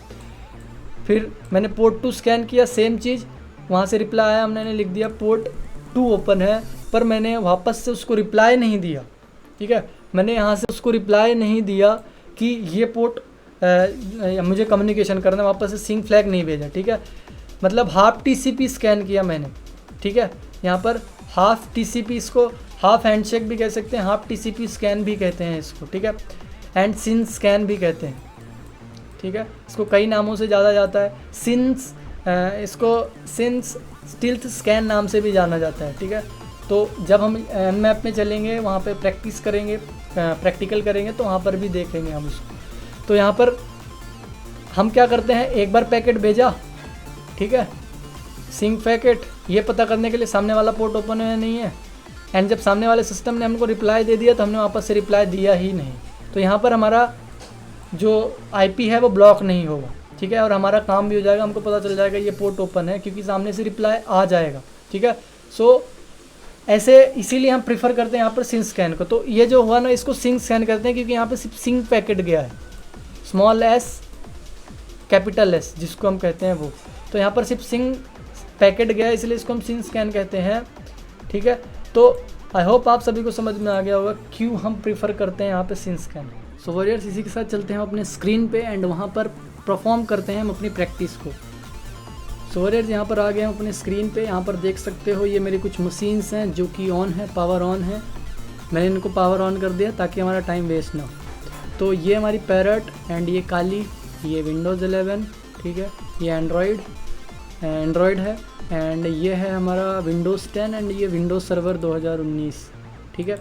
फिर मैंने पोर्ट 2 स्कैन किया, सेम चीज़, वहाँ से रिप्लाई आया, मैंने लिख दिया पोर्ट 2 ओपन है, पर मैंने वापस से उसको रिप्लाई नहीं दिया, ठीक है, मैंने यहाँ से उसको रिप्लाई नहीं दिया कि ये पोर्ट मुझे कम्युनिकेशन करना, वापस से सिंक फ्लैग नहीं भेजा, ठीक है, मतलब हाफ TCP स्कैन किया मैंने, ठीक है। यहाँ पर हाफ TCP, इसको हाफ हैंडशेक भी कह सकते हैं, हाफ TCP स्कैन भी कहते हैं इसको, ठीक है, एंड सिंस स्कैन भी कहते हैं, ठीक है, इसको कई नामों से जाना जाता है। सिंस, इसको सिंस स्टिल्थ स्कैन नाम से भी जाना जाता है, ठीक है। तो जब हम मैप में चलेंगे वहाँ पे प्रैक्टिस करेंगे, प्रैक्टिकल करेंगे तो वहाँ पर भी देखेंगे हम उसको। तो यहाँ पर हम क्या करते हैं, एक बार पैकेट भेजा, ठीक है, सिंक पैकेट, ये पता करने के लिए सामने वाला पोर्ट ओपन है नहीं है, एंड जब सामने वाले सिस्टम ने हमको रिप्लाई दे दिया तो हमने वापस से रिप्लाई दिया ही नहीं, तो यहाँ पर हमारा जो IP है वो ब्लॉक नहीं होगा, ठीक है, और हमारा काम भी हो जाएगा, हमको पता चल जाएगा ये पोर्ट ओपन है क्योंकि सामने से रिप्लाई आ जाएगा, ठीक है। सो ऐसे इसीलिए हम प्रीफर करते हैं यहाँ पर सिंक स्कैन को। तो ये जो हुआ ना, इसको सिंक स्कैन करते हैं क्योंकि यहाँ पर सिर्फ सिंक पैकेट गया है, स्मॉल s कैपिटल S जिसको हम कहते हैं वो, तो यहाँ पर सिर्फ सिंक पैकेट गया है इसलिए इसको हम सिंक स्कैन कहते हैं, ठीक है। तो आई होप आप सभी को समझ में आ गया होगा क्यों हम प्रीफर करते हैं यहाँ पे सिंक स्कैन। सो वॉरियर्स, इसी के साथ चलते हैं हम अपने स्क्रीन पे एंड वहाँ पर परफॉर्म करते हैं हम अपनी प्रैक्टिस को। सो वॉरियर्स, यहाँ पर आ गए हम अपने स्क्रीन पे, यहाँ पर देख सकते हो ये मेरी कुछ मशीन्स हैं जो कि ऑन है, पावर ऑन है, मैंने इनको पावर ऑन कर दिया ताकि हमारा टाइम वेस्ट ना हो। तो ये हमारी पैरट एंड ये काली, ये विंडोज़ 11, ठीक है, ये एंड्रॉयड है एंड ये है हमारा विंडोज़ 10 एंड ये विंडोज़ सर्वर 2019, ठीक है।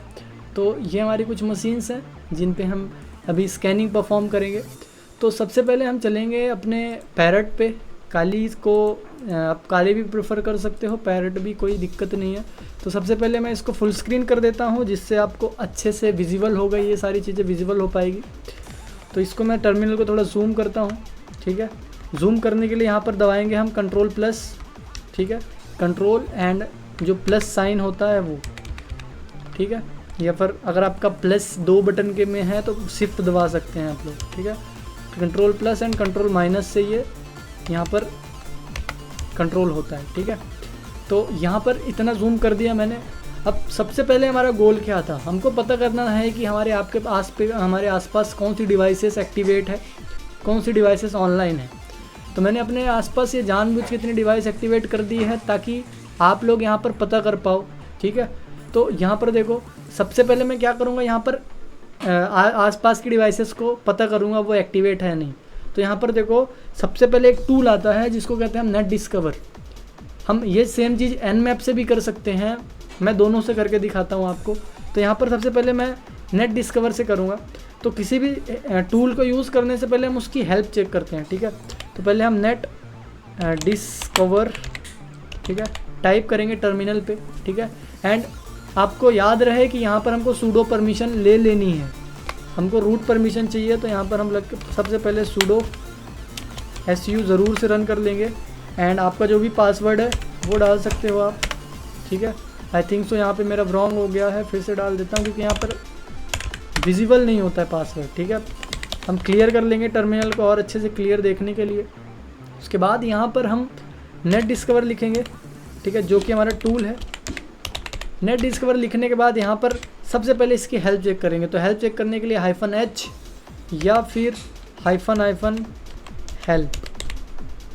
तो ये हमारी कुछ मशीन्स हैं जिन पे हम अभी स्कैनिंग परफॉर्म करेंगे। तो सबसे पहले हम चलेंगे अपने पैरट पे, काली को आप काली भी प्रेफर कर सकते हो, पैरट भी, कोई दिक्कत नहीं है। तो सबसे पहले मैं इसको फुल स्क्रीन कर देता हूँ जिससे आपको अच्छे से विजिबल होगा, ये सारी चीज़ें विजिबल हो पाएगी। तो इसको मैं टर्मिनल को थोड़ा जूम करता हूँ, ठीक है। जूम करने के लिए यहाँ पर दबाएंगे हम कंट्रोल+, ठीक है, कंट्रोल एंड जो प्लस साइन होता है वो, ठीक है, या फिर अगर आपका +2 बटन के में है तो शिफ्ट दबा सकते हैं आप लोग, ठीक है। कंट्रोल+ एंड कंट्रोल- से ये यहाँ पर कंट्रोल होता है, ठीक है। तो यहाँ पर इतना जूम कर दिया मैंने। अब सबसे पहले हमारा गोल क्या था, हमको पता करना है कि हमारे आसपास कौन सी डिवाइसेस एक्टिवेट है, कौन सी डिवाइसेस ऑनलाइन है। तो मैंने अपने आसपास ये जानबूझ के इतनी डिवाइस एक्टिवेट कर दी है ताकि आप लोग यहाँ पर पता कर पाओ, ठीक है। तो तो यहाँ पर देखो, सबसे पहले मैं क्या करूँगा, यहाँ पर आसपास की डिवाइसेस को पता करूँगा वो एक्टिवेट है नहीं। तो यहाँ पर देखो सबसे पहले एक टूल आता है जिसको कहते हैं हम नेट डिस्कवर। हम ये सेम चीज़ Nmap से भी कर सकते हैं, मैं दोनों से करके दिखाता हूँ आपको। तो यहाँ पर सबसे पहले मैं नेट डिस्कवर से करूँगा। तो किसी भी टूल को यूज़ करने से पहले हम उसकी हेल्प चेक करते हैं, ठीक है। तो पहले हम नेट डिस्कवर, ठीक है, टाइप करेंगे टर्मिनल पे, ठीक है। एंड आपको याद रहे कि यहाँ पर हमको सूडो परमिशन ले लेनी है, हमको रूट परमिशन चाहिए। तो यहाँ पर हम सबसे पहले सूडो su ज़रूर से रन कर लेंगे। एंड आपका जो भी पासवर्ड है वो डाल सकते हो आप, ठीक है। आई थिंक सो यहाँ पे मेरा रॉन्ग हो गया है, फिर से डाल देता हूँ क्योंकि यहाँ पर विजिबल नहीं होता है पासवर्ड, ठीक है। हम क्लियर कर लेंगे टर्मिनल को और अच्छे से क्लियर देखने के लिए। उसके बाद यहाँ पर हम नेट डिस्कवर लिखेंगे, ठीक है, जो कि हमारा टूल है। नेट डिस्कवर लिखने के बाद यहाँ पर सबसे पहले इसकी हेल्प चेक करेंगे। तो हेल्प चेक करने के लिए -h या फिर -हेल्प,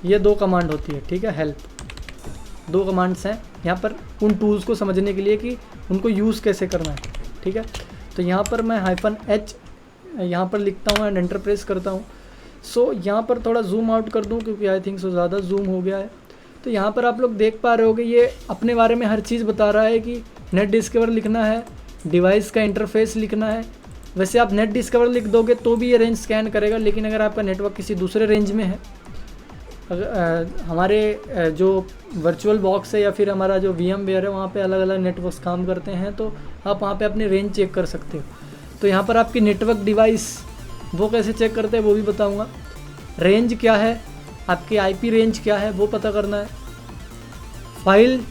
ये 2 कमांड होती है, ठीक है। हेल्प 2 कमांड्स हैं यहाँ पर उन टूल्स को समझने के लिए कि उनको यूज़ कैसे करना है, ठीक है। तो यहाँ पर मैं -h यहाँ पर लिखता हूँ एंड एंटर प्रेस करता हूँ। सो यहाँ पर थोड़ा जूम आउट कर दूँ क्योंकि आई थिंक सो ज़्यादा जूम हो गया है। तो यहाँ पर आप लोग देख पा रहे होगे ये अपने बारे में हर चीज़ बता रहा है कि नेट डिस्कवर लिखना है, डिवाइस का इंटरफेस लिखना है। वैसे आप नेट डिस्कवर लिख दोगे तो भी ये रेंज स्कैन करेगा, लेकिन अगर आपका नेटवर्क किसी दूसरे रेंज में है, हमारे जो वर्चुअल बॉक्स है या फिर हमारा जो VMware है वहाँ पे अलग अलग नेटवर्क्स काम करते हैं, तो आप वहाँ पे अपनी रेंज चेक कर सकते हो। तो यहाँ पर आपकी नेटवर्क डिवाइस वो कैसे चेक करते हैं वो भी बताऊँगा। रेंज क्या है, आपकी IP रेंज क्या है वो पता करना है। फाइल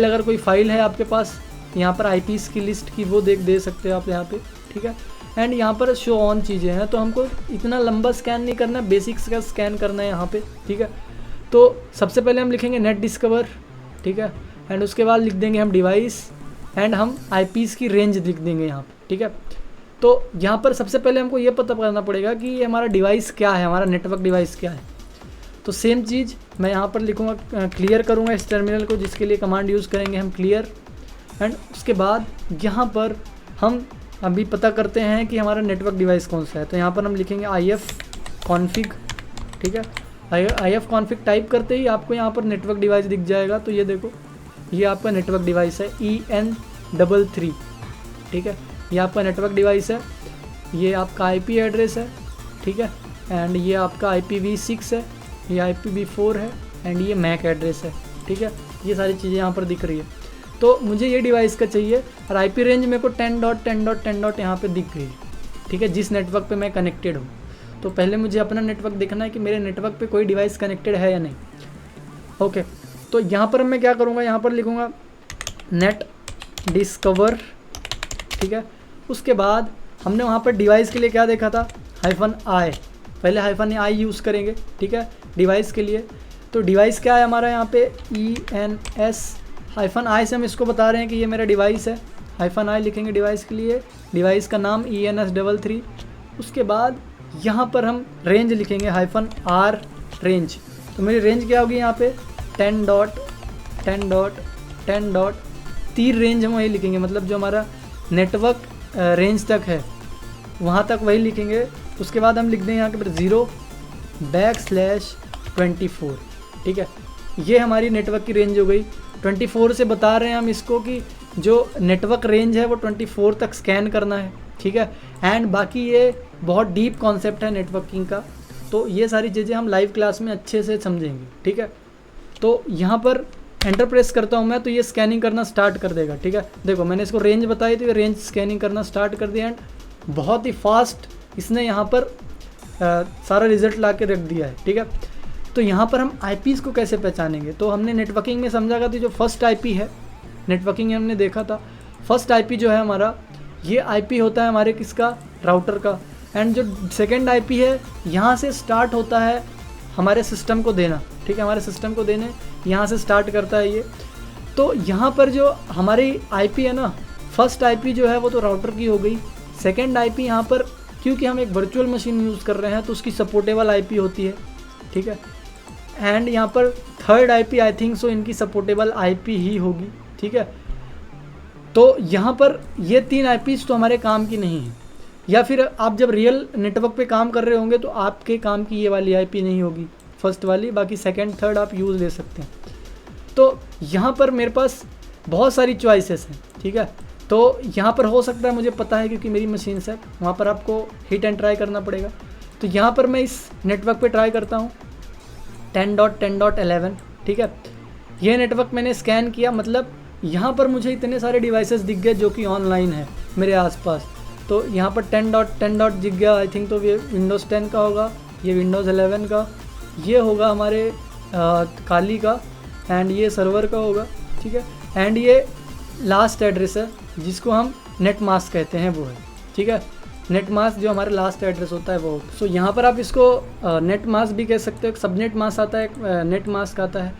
अगर कोई फाइल है आपके पास यहाँ पर IPs की लिस्ट की वो दे सकते हो आप यहाँ पे, ठीक है। एंड यहाँ पर शो ऑन चीज़ें हैं, तो हमको इतना लंबा स्कैन नहीं करना, बेसिक्स का स्कैन करना है यहाँ पे, ठीक है। तो सबसे पहले हम लिखेंगे नेट डिस्कवर, ठीक है। एंड उसके बाद लिख देंगे हम डिवाइस एंड हम IPs की रेंज लिख देंगे यहाँ पे, ठीक है। तो यहाँ पर सबसे पहले हमको ये पता करना पड़ेगा कि ये हमारा डिवाइस क्या है, हमारा नेटवर्क डिवाइस क्या है। तो सेम चीज़ मैं यहाँ पर लिखूँगा, क्लियर करूँगा इस टर्मिनल को, जिसके लिए कमांड यूज़ करेंगे हम क्लियर। एंड उसके बाद यहाँ पर हम अभी पता करते हैं कि हमारा नेटवर्क डिवाइस कौन सा है। तो यहाँ पर हम लिखेंगे IF config, ठीक है। IF config टाइप करते ही आपको यहाँ पर नेटवर्क डिवाइस दिख जाएगा। तो ये देखो, ये आपका नेटवर्क डिवाइस है EN33, ठीक है। ये आपका नेटवर्क डिवाइस है, ये आपका IP एड्रेस है, ठीक है। एंड ये आपका IPv6 है, ये IPv4 है एंड ये MAC एड्रेस है, ठीक है। ये सारी चीज़ें यहाँ पर दिख रही है। तो मुझे ये डिवाइस का चाहिए और IP रेंज मेरे को 10.10.10. यहाँ पे दिख गई, ठीक है, जिस नेटवर्क पे मैं कनेक्टेड हूँ। तो पहले मुझे अपना नेटवर्क देखना है कि मेरे नेटवर्क पे कोई डिवाइस कनेक्टेड है या नहीं। ओके, तो यहाँ पर मैं क्या करूँगा, यहाँ पर लिखूँगा नेट डिस्कवर, ठीक है। उसके बाद हमने वहाँ पर डिवाइस के लिए क्या देखा था, -i, पहले -i यूज़ करेंगे, ठीक है, डिवाइस के लिए। तो डिवाइस क्या है हमारा यहाँ पे ENS -i से हम इसको बता रहे हैं कि ये मेरा डिवाइस है। -i लिखेंगे डिवाइस के लिए, डिवाइस का नाम ENS33। उसके बाद यहाँ पर हम रेंज लिखेंगे -r रेंज। तो मेरी रेंज क्या होगी यहाँ पे 10.10.10. 3 रेंज हम वही लिखेंगे, मतलब जो हमारा नेटवर्क रेंज तक है वहाँ तक वही लिखेंगे। उसके बाद हम लिख देंगे यहाँ के पर 0/24, ठीक है। ये हमारी नेटवर्क की रेंज हो गई। 24 से बता रहे हैं हम इसको कि जो नेटवर्क रेंज है वो 24 तक स्कैन करना है, ठीक है। एंड बाकी ये बहुत डीप कॉन्सेप्ट है नेटवर्किंग का, तो ये सारी चीज़ें हम लाइव क्लास में अच्छे से समझेंगे, ठीक है। तो यहाँ पर एंटर प्रेस करता हूँ मैं, तो ये स्कैनिंग करना स्टार्ट कर देगा, ठीक है। देखो मैंने इसको रेंज बताई तो ये रेंज स्कैनिंग करना स्टार्ट कर दिया एंड बहुत ही फास्ट इसने यहाँ पर सारा रिजल्ट ला के रख दिया है, ठीक है। तो यहाँ पर हम IPs को कैसे पहचानेंगे, तो हमने नेटवर्किंग में समझा था जो फर्स्ट IP है, नेटवर्किंग में हमने देखा था फर्स्ट IP जो है हमारा, ये IP होता है हमारे किसका, राउटर का। एंड जो सेकंड IP है यहाँ से स्टार्ट होता है हमारे सिस्टम को देना, ठीक है, हमारे सिस्टम को देने यहाँ से स्टार्ट करता है ये। तो यहाँ पर जो हमारी IP है ना, फर्स्ट IP जो है वो तो राउटर की हो गई। सेकंड IP यहाँ पर क्योंकि हम एक वर्चुअल मशीन यूज़ कर रहे हैं तो उसकी सपोर्टेबल IP होती है, ठीक है। एंड यहाँ पर third IP I think so इनकी सपोर्टेबल IP ही होगी, ठीक है। तो यहाँ पर ये 3 IPs तो हमारे काम की नहीं है, या फिर आप जब रियल नेटवर्क पे काम कर रहे होंगे तो आपके काम की ये वाली IP नहीं होगी, फर्स्ट वाली, बाकी सेकंड थर्ड आप यूज़ ले सकते हैं। तो यहाँ पर मेरे पास बहुत सारी चॉइसेस हैं, ठीक है। तो यहाँ पर हो सकता है, मुझे पता है क्योंकि मेरी मशीन से, वहाँ पर आपको हिट एंड ट्राई करना पड़ेगा। तो यहाँ पर मैं इस नेटवर्क पे ट्राई करता हूँ 10.10.11, ठीक है। ये नेटवर्क मैंने स्कैन किया, मतलब यहाँ पर मुझे इतने सारे डिवाइसेस दिख गए जो कि ऑनलाइन है मेरे आसपास। तो यहाँ पर 10.10 दिख गया, आई थिंक तो ये विंडोज़ 10 का होगा, ये विंडोज़ 11 का, ये होगा हमारे काली का, एंड ये सर्वर का होगा, ठीक है। एंड ये लास्ट एड्रेस है जिसको हम नेट मास्क कहते हैं, वो है, ठीक है। नेट मास्क जो हमारा लास्ट एड्रेस होता है वो। सो यहाँ पर आप इसको नेट मास्क भी कह सकते हो, एक सबनेट मास्क आता है, एक नेट मास्क आता है,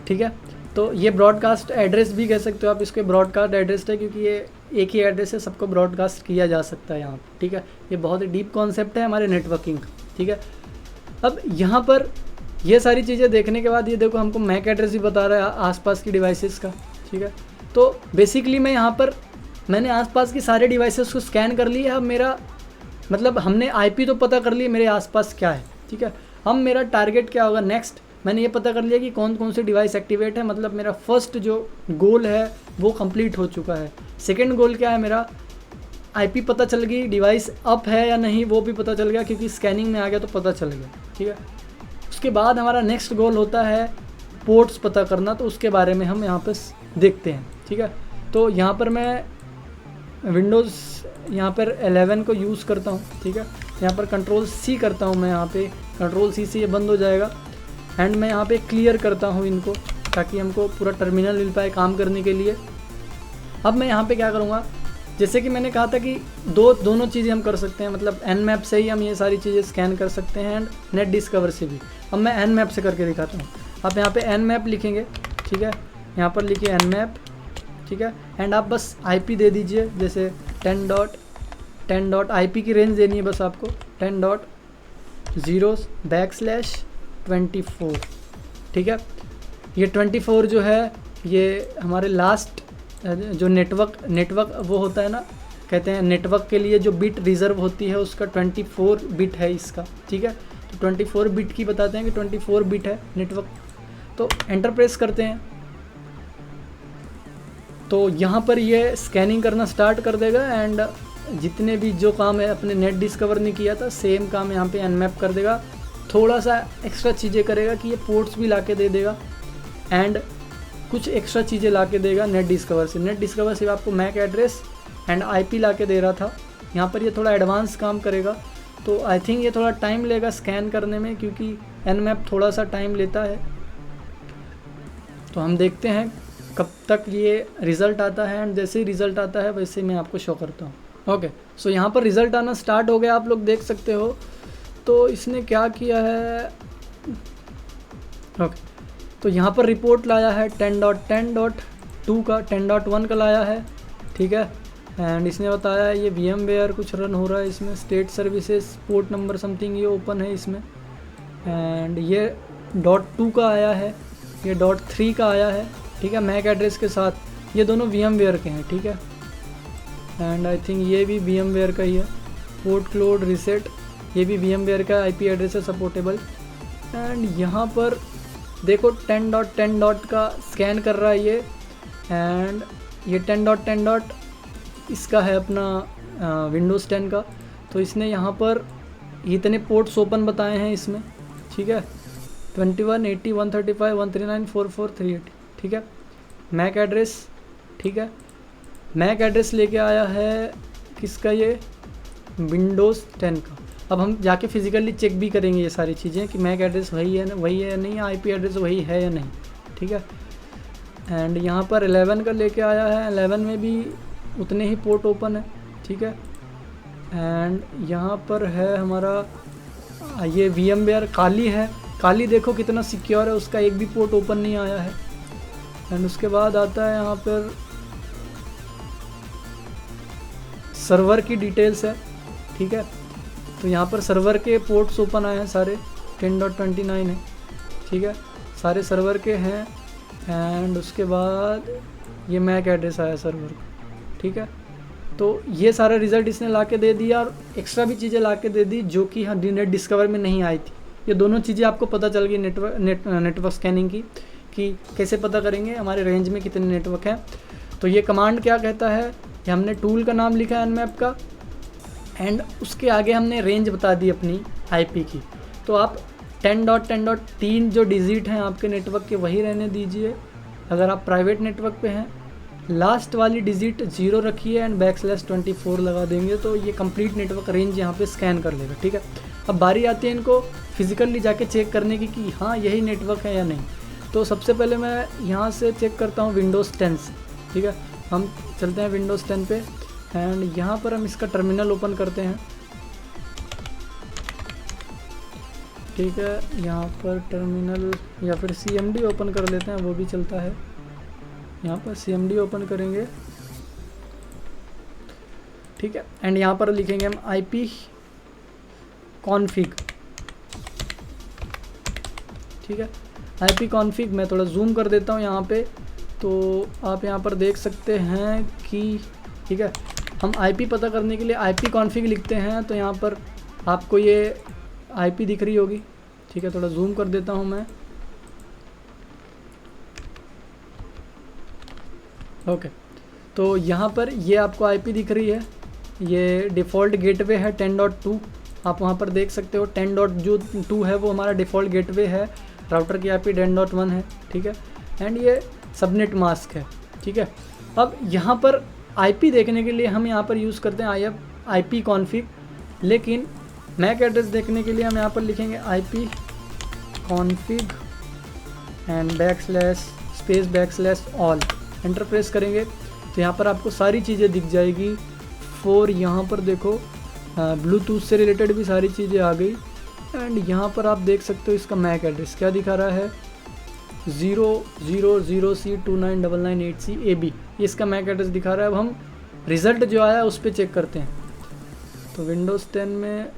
ठीक है। तो ये ब्रॉडकास्ट एड्रेस भी कह सकते हो आप इसके, ब्रॉडकास्ट एड्रेस है क्योंकि ये एक ही एड्रेस है, सबको ब्रॉडकास्ट किया जा सकता है यहाँ, ठीक है। ये बहुत ही डीप कॉन्सेप्ट है हमारे नेटवर्किंग का, ठीक है। अब यहाँ पर ये सारी चीज़ें देखने के बाद ये देखो हमको मैक एड्रेस भी बता रहा है आसपास की डिवाइसेस का, ठीक है। तो बेसिकली मैं यहाँ पर मैंने आसपास की सारे डिवाइसेस को स्कैन कर लिया। अब मेरा मतलब हमने IP तो पता कर ली मेरे आसपास क्या है, ठीक है। अब मेरा टारगेट क्या होगा नेक्स्ट, मैंने ये पता कर लिया कि कौन कौन से डिवाइस एक्टिवेट है, मतलब मेरा फर्स्ट जो गोल है वो कंप्लीट हो चुका है। सेकंड गोल क्या है मेरा, IP पता चल गई, डिवाइस अप है या नहीं वो भी पता चल गया क्योंकि स्कैनिंग में आ गया तो पता चल गया, ठीक है। उसके बाद हमारा नेक्स्ट गोल होता है पोर्ट्स पता करना, तो उसके बारे में हम यहाँ पर देखते हैं, ठीक है। तो यहाँ पर मैं विंडोज़ यहाँ पर 11 को यूज़ करता हूँ, ठीक है। यहाँ पर Ctrl+C करता हूँ मैं, यहाँ पे Ctrl+C से ये बंद हो जाएगा। एंड मैं यहाँ पे क्लियर करता हूँ इनको ताकि हमको पूरा टर्मिनल मिल पाए काम करने के लिए। अब मैं यहाँ पे क्या करूँगा, जैसे कि मैंने कहा था कि दोनों चीज़ें हम कर सकते हैं, मतलब Nmap से ही हम ये सारी चीज़ें स्कैन कर सकते हैं एंड नेट डिस्कवर से भी। अब मैं Nmap से करके दिखाता हूँ। आप यहाँ पे Nmap लिखेंगे, ठीक है, यहाँ पर लिखिए Nmap, ठीक है। एंड आप बस IP दे दीजिए, जैसे 10.10 IP की रेंज देनी है बस आपको, 10.0/24, ठीक है। ये 24 जो है ये हमारे लास्ट जो नेटवर्क वो होता है ना, कहते हैं नेटवर्क के लिए जो बिट रिज़र्व होती है उसका 24 बिट है इसका, ठीक है। तो 24 बिट की बताते हैं कि 24 बिट है नेटवर्क। तो एंटर प्रेस करते हैं तो यहाँ पर ये स्कैनिंग करना स्टार्ट कर देगा एंड जितने भी जो काम है अपने नेट डिस्कवर ने किया था सेम काम यहाँ पे Nmap कर देगा। थोड़ा सा एक्स्ट्रा चीज़ें करेगा कि ये पोर्ट्स भी ला के दे देगा एंड कुछ एक्स्ट्रा चीज़ें ला के देगा नेट डिस्कवर से। नेट डिस्कवर से आपको मैक एड्रेस एंड IP ला के दे रहा था, यहाँ पर ये थोड़ा एडवांस काम करेगा। तो आई थिंक ये थोड़ा टाइम लेगा स्कैन करने में क्योंकि Nmap थोड़ा सा टाइम लेता है। तो हम देखते हैं कब तक ये रिज़ल्ट आता है एंड जैसे ही रिज़ल्ट आता है वैसे मैं आपको शो करता हूँ। ओके, सो यहाँ पर रिज़ल्ट आना स्टार्ट हो गया, आप लोग देख सकते हो। तो इसने क्या किया है, ओके, तो यहाँ पर रिपोर्ट लाया है 10.10.2 का, 10.1 का लाया है, ठीक है। एंड इसने बताया ये VMware कुछ रन हो रहा है इसमें, state services port number something ये ओपन है इसमें। एंड ये .2 का आया है, ये .3 का आया है, ठीक है, मैक एड्रेस के साथ। ये दोनों VMware के हैं, ठीक है। एंड आई थिंक ये भी VMware का ही है। पोर्ट क्लोड रीसेट ये भी VMware का IP एड्रेस है सपोर्टेबल। एंड यहाँ पर देखो 10.10 का स्कैन कर रहा है ये। एंड ये 10.10 इसका है अपना विंडोज़ 10 का। तो इसने यहाँ पर इतने पोर्ट्स ओपन बताए हैं इसमें, ठीक है, 21, 80, 135, 139, 44, 380, ठीक है। मैक एड्रेस, ठीक है, मैक एड्रेस लेके आया है किसका, ये विंडोज़ 10 का। अब हम जाके फिज़िकली चेक भी करेंगे ये सारी चीज़ें कि मैक एड्रेस वही है या नहीं, IP एड्रेस वही है या नहीं, ठीक है। एंड यहाँ पर 11 का लेके आया है, 11 में भी उतने ही पोर्ट ओपन है, ठीक है। एंड यहाँ पर है हमारा ये VMware काली है, काली देखो कितना सिक्योर है, उसका एक भी पोर्ट ओपन नहीं आया है। एंड उसके बाद आता है यहाँ पर सर्वर की डिटेल्स है, ठीक है। तो यहाँ पर सर्वर के पोर्ट्स ओपन आए हैं सारे, 10.29 है, ठीक है, सारे सर्वर के हैं। एंड उसके बाद ये मैक एड्रेस आया सर्वर का, ठीक है। तो ये सारा रिज़ल्ट इसने ला के दे दिया और एक्स्ट्रा भी चीज़ें ला के दे दी जो कि हाँ नेट डिस्कवर में नहीं आई थी। ये दोनों चीज़ें आपको पता चल गई नेटवर्क स्कैनिंग की, कि कैसे पता करेंगे हमारे रेंज में कितने नेटवर्क हैं। तो ये कमांड क्या कहता है कि हमने टूल का नाम लिखा है nmap का, एंड उसके आगे हमने रेंज बता दी अपनी IP की। तो आप 10.10.3 जो डिजिट हैं आपके नेटवर्क के वही रहने दीजिए। अगर आप प्राइवेट नेटवर्क पे हैं लास्ट वाली डिजिट 0 रखिए एंड /24 लगा देंगे तो ये कंप्लीट नेटवर्क रेंज यहाँ पे स्कैन कर लेगा, ठीक है। अब बारी आती है इनको फिजिकली जाके चेक करने की कि हाँ यही नेटवर्क है या नहीं। तो सबसे पहले मैं यहाँ से चेक करता हूँ विंडोज़ 10 से, ठीक है। हम चलते हैं विंडोज़ 10 पे एंड यहाँ पर हम इसका टर्मिनल ओपन करते हैं, ठीक है। यहाँ पर टर्मिनल या फिर CMD ओपन कर लेते हैं, वो भी चलता है। यहाँ पर CMD ओपन करेंगे, ठीक है। एंड यहाँ पर लिखेंगे हम IP config, ठीक है। IP config मैं थोड़ा जूम कर देता हूँ यहाँ पे, तो आप यहाँ पर देख सकते हैं कि ठीक है हम IP पता करने के लिए IP config लिखते हैं तो यहाँ पर आपको ये IP दिख रही होगी, ठीक है। थोड़ा जूम कर देता हूँ मैं, ओके। तो यहाँ पर ये आपको IP दिख रही है, ये डिफ़ॉल्ट गेटवे है 10.2, आप वहाँ पर देख सकते हो 10.2 है वो हमारा डिफ़ॉल्ट गेटवे है, राउटर की IP 10.1 है, ठीक है। एंड ये सबनेट मास्क है, ठीक है। अब यहाँ पर IP देखने के लिए हम यहाँ पर यूज़ करते हैं IP config, लेकिन मैक एड्रेस देखने के लिए हम यहाँ पर लिखेंगे IP config and \all, enter press करेंगे तो यहाँ पर आपको सारी चीज़ें दिख जाएगी। फॉर यहाँ पर देखो ब्लूटूथ से रिलेटेड भी सारी चीज़ें आ गई। एंड यहाँ पर आप देख सकते हो इसका मैक एड्रेस क्या दिखा रहा है 000C299988C AB, ये इसका मैक एड्रेस दिखा रहा है। अब हम रिज़ल्ट जो आया है उस पर चेक करते हैं। तो विंडोज़ 10 में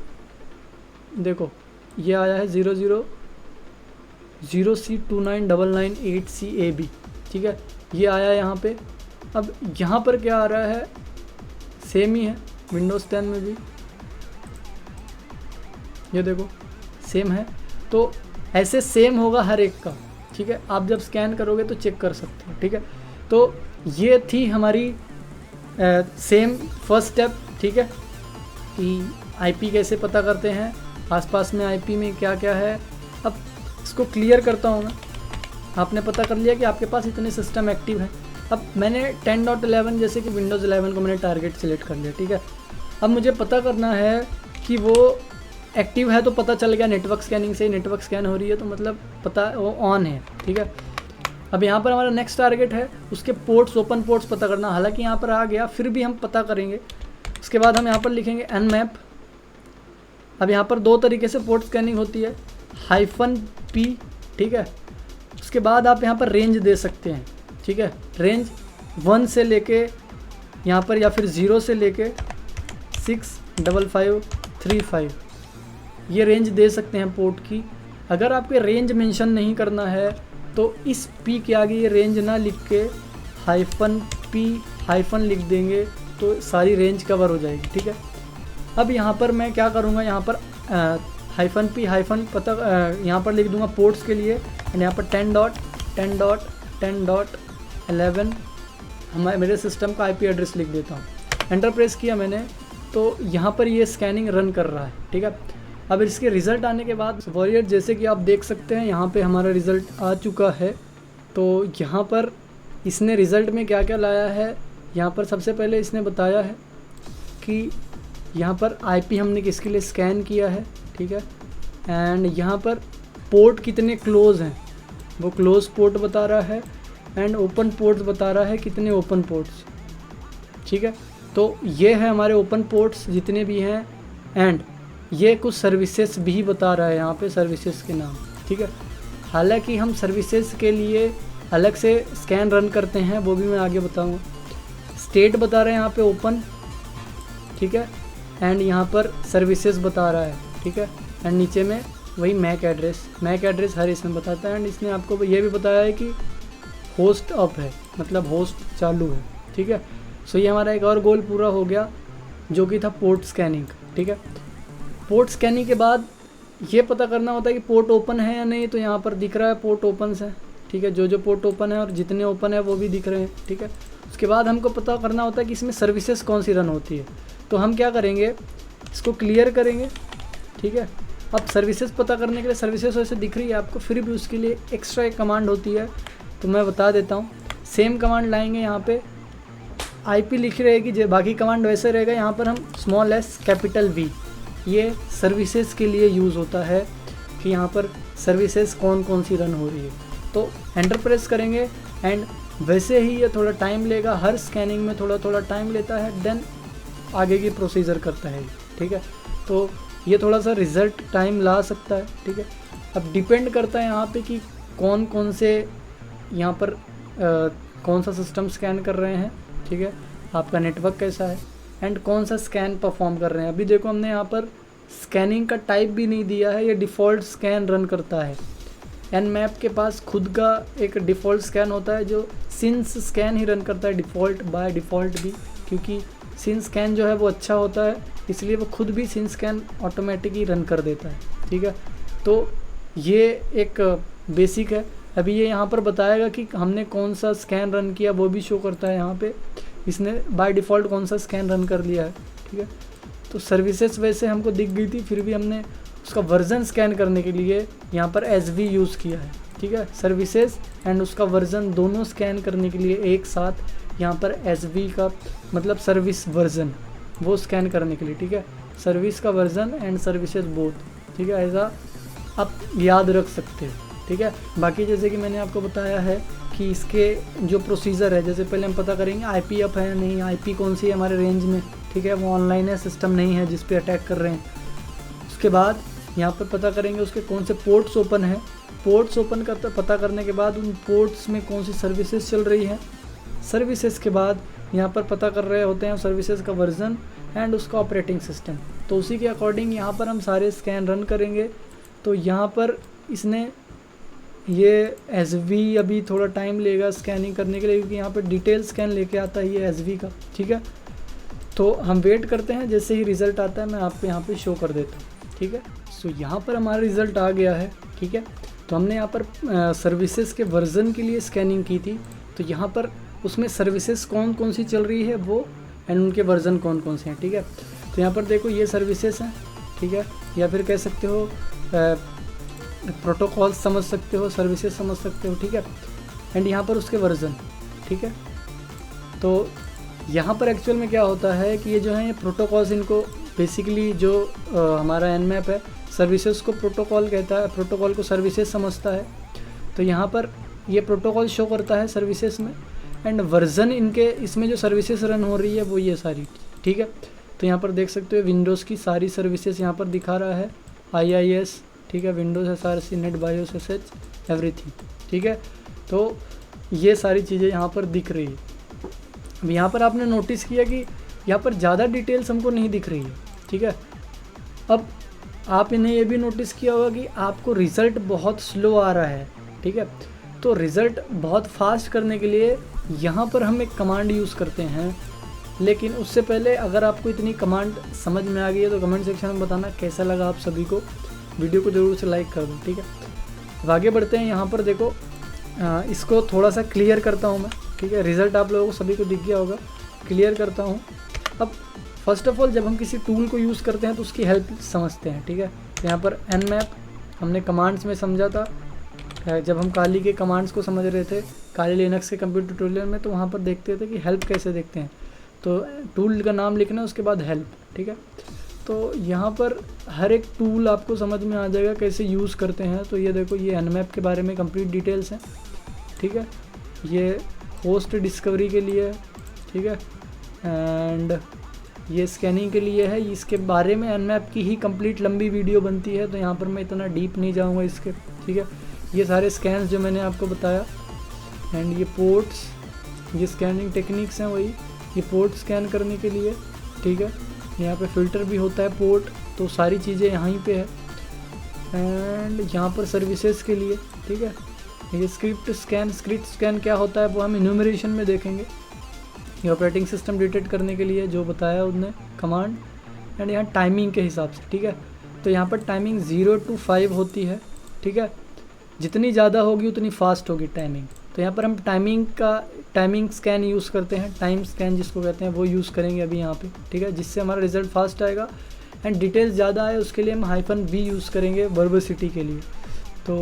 देखो ये आया है 000C299988C AB, ठीक है, ये आया यहाँ पे। अब यहाँ पर क्या आ रहा है सेम ही है विंडोज़ 10 में भी, ये देखो सेम है। तो ऐसे सेम होगा हर एक का, ठीक है। आप जब स्कैन करोगे तो चेक कर सकते हो, ठीक है। तो ये थी हमारी सेम फर्स्ट स्टेप, ठीक है, कि IP कैसे पता करते हैं, आसपास में IP में क्या क्या है। अब इसको क्लियर करता हूँ मैं। आपने पता कर लिया कि आपके पास इतने सिस्टम एक्टिव हैं। अब मैंने 10.11 जैसे कि विंडोज़ 11 को मैंने टारगेट सिलेक्ट कर लिया, ठीक है। अब मुझे पता करना है कि वो एक्टिव है, तो पता चल गया नेटवर्क स्कैनिंग से, नेटवर्क स्कैन हो रही है तो मतलब पता वो ऑन है, ठीक है। अब यहाँ पर हमारा नेक्स्ट टारगेट है उसके पोर्ट्स, ओपन पोर्ट्स पता करना। हालांकि यहाँ पर आ गया फिर भी हम पता करेंगे। उसके बाद हम यहाँ पर लिखेंगे nmap। अब यहाँ पर दो तरीके से पोर्ट स्कैनिंग होती है, -p, ठीक है। उसके बाद आप यहाँ पर रेंज दे सकते हैं, ठीक है। रेंज 1 से लेके यहाँ पर या फिर 0 से लेके 65535 ये रेंज दे सकते हैं पोर्ट की। अगर आपके रेंज मेंशन नहीं करना है तो इस p के आगे ये रेंज ना लिख के -p लिख देंगे तो सारी रेंज कवर हो जाएगी, ठीक है। अब यहाँ पर मैं क्या करूँगा, यहाँ पर -p पता यहाँ पर लिख दूँगा पोर्ट्स के लिए, एंड यहाँ पर 10.10.10.11 मेरे सिस्टम का IP एड्रेस लिख देता हूँ। एंटर प्रेस किया मैंने तो यहाँ पर ये स्कैनिंग रन कर रहा है, ठीक है। अब इसके रिज़ल्ट आने के बाद वॉरियर जैसे कि आप देख सकते हैं यहाँ पे हमारा रिज़ल्ट आ चुका है। तो यहाँ पर इसने रिज़ल्ट में क्या क्या लाया है, यहाँ पर सबसे पहले इसने बताया है कि यहाँ पर IP हमने किसके लिए स्कैन किया है, ठीक है। एंड यहाँ पर पोर्ट कितने क्लोज़ हैं वो क्लोज़ पोर्ट बता रहा है, एंड ओपन पोर्ट्स बता रहा है कितने ओपन पोर्ट्स, ठीक है। तो ये है हमारे ओपन पोर्ट्स जितने भी हैं, एंड ये कुछ सर्विसेज भी बता रहा है यहाँ पे, सर्विसेज के नाम, ठीक है। हालांकि हम सर्विसेज के लिए अलग से स्कैन रन करते हैं, वो भी मैं आगे बताऊँगा। स्टेट बता रहे हैं यहाँ पे ओपन, ठीक है, एंड यहाँ पर सर्विसेज बता रहा है, ठीक है। एंड नीचे में वही मैक एड्रेस हर इसमें बताता है। एंड इसने आपको ये भी बताया है कि होस्ट अप है, मतलब होस्ट चालू है, ठीक है। सो ये हमारा एक और गोल पूरा हो गया जो कि था पोर्ट स्कैनिंग। ठीक है, पोर्ट स्कैनिंग के बाद ये पता करना होता है कि पोर्ट ओपन है या नहीं। तो यहाँ पर दिख रहा है पोर्ट ओपन है। ठीक है, जो पोर्ट ओपन है और जितने ओपन है वो भी दिख रहे हैं। ठीक है, उसके बाद हमको पता करना होता है कि इसमें सर्विसेज कौन सी रन होती है। तो हम क्या करेंगे, इसको क्लियर करेंगे। ठीक है, अब सर्विसेज पता करने के लिए सर्विसेज वैसे दिख रही है आपको, फिर भी उसके लिए एक्स्ट्रा एक कमांड होती है, तो मैं बता देता हूँ। सेम कमांड लाएंगे, यहाँ पे IP लिखी रहेगी, बाकी कमांड वैसे रहेगा। यहाँ पर हम स्मॉल s कैपिटल V, ये सर्विसेज के लिए यूज़ होता है कि यहाँ पर सर्विसेज कौन कौन सी रन हो रही है। तो एंटर प्रेस करेंगे एंड वैसे ही ये थोड़ा टाइम लेगा, हर स्कैनिंग में थोड़ा थोड़ा टाइम लेता है, देन आगे की प्रोसीजर करता है। ठीक है, तो ये थोड़ा सा रिज़ल्ट टाइम ला सकता है। ठीक है, अब डिपेंड करता है यहाँ पे कि कौन कौन से यहाँ पर कौन सा सिस्टम स्कैन कर रहे हैं। ठीक है, आपका नेटवर्क कैसा है एंड कौन सा स्कैन परफॉर्म कर रहे हैं। अभी देखो हमने यहाँ पर स्कैनिंग का टाइप भी नहीं दिया है, ये डिफ़ॉल्ट स्कैन रन करता है। Nmap के पास खुद का एक डिफ़ॉल्ट स्कैन होता है जो सिंस स्कैन ही रन करता है डिफ़ॉल्ट बाय डिफ़ॉल्ट भी, क्योंकि सिंस स्कैन जो है वो अच्छा होता है, इसलिए वो खुद भी सिंस स्कैन ऑटोमेटिक ही रन कर देता है। ठीक है, तो ये एक बेसिक है। अभी ये यहाँ पर बताएगा कि हमने कौन सा स्कैन रन किया, वो भी शो करता है यहाँ पे, इसने बाय डिफ़ॉल्ट कौन सा स्कैन रन कर लिया है। ठीक है, तो सर्विसेज वैसे हमको दिख गई थी, फिर भी हमने उसका वर्जन स्कैन करने के लिए यहाँ पर SV यूज़ किया है। ठीक है, सर्विसेज एंड उसका वर्जन दोनों स्कैन करने के लिए एक साथ यहाँ पर SV का मतलब सर्विस वर्जन, वो स्कैन करने के लिए। ठीक है, सर्विस का वर्जन एंड सर्विसेज बोथ। ठीक है, ऐसा आप याद रख सकते हो। ठीक है, बाकी जैसे कि मैंने आपको बताया है कि इसके जो प्रोसीजर है, जैसे पहले हम पता करेंगे IP अप है या नहीं, IP कौन सी है हमारे रेंज में। ठीक है, वो ऑनलाइन है, सिस्टम नहीं है जिस पे अटैक कर रहे हैं। उसके बाद यहाँ पर पता करेंगे उसके कौन से पोर्ट्स ओपन है। पोर्ट्स ओपन का पता करने के बाद उन पोर्ट्स में कौन सी सर्विसेज चल रही है। सर्विसेज के बाद यहाँ पर पता कर रहे होते हैं सर्विसेज का वर्जन एंड उसका ऑपरेटिंग सिस्टम। तो उसी के अकॉर्डिंग यहाँ पर हम सारे स्कैन रन करेंगे। तो यहाँ पर इसने ये SV अभी थोड़ा टाइम लेगा स्कैनिंग करने के लिए, क्योंकि यहाँ पर डिटेल स्कैन लेके आता है ये SV का। ठीक है, तो हम वेट करते हैं, जैसे ही रिज़ल्ट आता है मैं आपको यहाँ पे शो कर देता हूँ। ठीक है, सो यहाँ पर हमारा रिज़ल्ट आ गया है। ठीक है, तो हमने यहाँ पर सर्विसेज के वर्जन के लिए स्कैनिंग की थी, तो यहाँ पर उसमें सर्विसेज कौन कौन सी चल रही है वो एंड उनके वर्जन कौन कौन से हैं। ठीक है, तो यहाँ पर देखो ये सर्विसेज हैं। ठीक है, या फिर कह सकते हो प्रोटोकॉल समझ सकते हो, सर्विसेज समझ सकते हो। ठीक है, एंड यहाँ पर उसके वर्जन। ठीक है, तो यहाँ पर एक्चुअल में क्या होता है कि ये जो है ये प्रोटोकॉल्स, इनको बेसिकली जो हमारा Nmap है सर्विसेज को प्रोटोकॉल कहता है, प्रोटोकॉल को सर्विसेज समझता है। तो यहाँ पर ये प्रोटोकॉल शो करता है सर्विसेज में एंड वर्जन इनके इसमें जो सर्विसेज रन हो रही है वो ये सारी। ठीक है, तो यहाँ पर देख सकते हो विंडोज़ की सारी सर्विसेज यहाँ पर दिखा रहा है, IIS। ठीक है, Windows SRC net BIOS SH everything. ठीक है, तो ये सारी चीज़ें यहाँ पर दिख रही है। अब यहाँ पर आपने नोटिस किया कि यहाँ पर ज़्यादा डिटेल्स हमको नहीं दिख रही है। ठीक है, अब आपने ये भी नोटिस किया होगा कि आपको रिज़ल्ट बहुत स्लो आ रहा है। ठीक है, तो रिज़ल्ट बहुत फास्ट करने के लिए यहाँ पर हम एक कमांड यूज़ करते हैं, लेकिन उससे पहले अगर आपको इतनी कमांड समझ में आ गई है तो कमेंट सेक्शन में बताना कैसा लगा आप सभी को। वीडियो को ज़रूर से लाइक कर दो। ठीक है, अब आगे बढ़ते हैं। यहाँ पर देखो इसको थोड़ा सा क्लियर करता हूँ मैं। ठीक है, रिज़ल्ट आप लोगों को सभी को दिख गया होगा, क्लियर करता हूँ। अब फर्स्ट ऑफ ऑल जब हम किसी टूल को यूज़ करते हैं तो उसकी हेल्प समझते हैं। ठीक है, तो यहाँ पर Nmap हमने कमांड्स में समझा था, जब हम काली के कमांड्स को समझ रहे थे काली लिनक्स के कंप्यूटर ट्यूटोरियल में, तो वहाँ पर देखते थे कि हेल्प कैसे देखते हैं। तो टूल का नाम लिखना, उसके बाद हेल्प। ठीक है, तो यहाँ पर हर एक टूल आपको समझ में आ जाएगा कैसे यूज़ करते हैं। तो ये देखो ये Nmap के बारे में कंप्लीट डिटेल्स हैं। ठीक है, ये होस्ट डिस्कवरी के लिए है। ठीक है, एंड ये स्कैनिंग के लिए है। इसके बारे में Nmap की ही कंप्लीट लंबी वीडियो बनती है, तो यहाँ पर मैं इतना डीप नहीं जाऊँगा इसके। ठीक है, ये सारे स्कैन्स जो मैंने आपको बताया एंड ये पोर्ट्स, ये स्कैनिंग टेक्निक्स हैं वही, ये पोर्ट स्कैन करने के लिए। ठीक है, यहाँ पे फ़िल्टर भी होता है पोर्ट, तो सारी चीज़ें यहीं पे है। एंड यहाँ पर सर्विसेज के लिए। ठीक है, ये स्क्रिप्ट स्कैन क्या होता है वो हम इन्यूमरेशन में देखेंगे। ये ऑपरेटिंग सिस्टम डिटेक्ट करने के लिए जो बताया उसने कमांड, एंड यहाँ टाइमिंग के हिसाब से, ठीक है। तो यहाँ पर टाइमिंग 0 to 5 होती है, ठीक है। जितनी ज़्यादा होगी उतनी फास्ट होगी टाइमिंग। तो यहाँ पर हम टाइमिंग स्कैन यूज़ करते हैं, टाइम स्कैन जिसको कहते हैं वो यूज़ करेंगे अभी यहाँ पे, ठीक है, जिससे हमारा रिज़ल्ट फास्ट आएगा। एंड डिटेल्स ज़्यादा आए उसके लिए हम -v यूज़ करेंगे वर्बसिटी के लिए। तो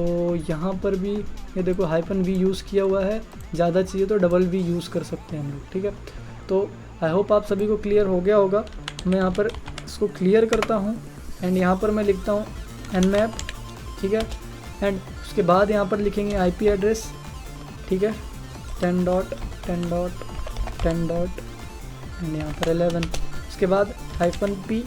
यहाँ पर भी ये देखो -v यूज़ किया हुआ है, ज़्यादा चाहिए तो $v यूज़ कर सकते हैं हम लोग, ठीक है। तो आई होप आप सभी को क्लियर हो गया होगा। मैं यहाँ पर इसको क्लियर करता हूँ एंड यहाँ पर मैं लिखता हूँ nmap, ठीक है। एंड उसके बाद यहाँ पर लिखेंगे IP एड्रेस, ठीक है, 10.10.10. एंड यहाँ पर 11। उसके बाद -p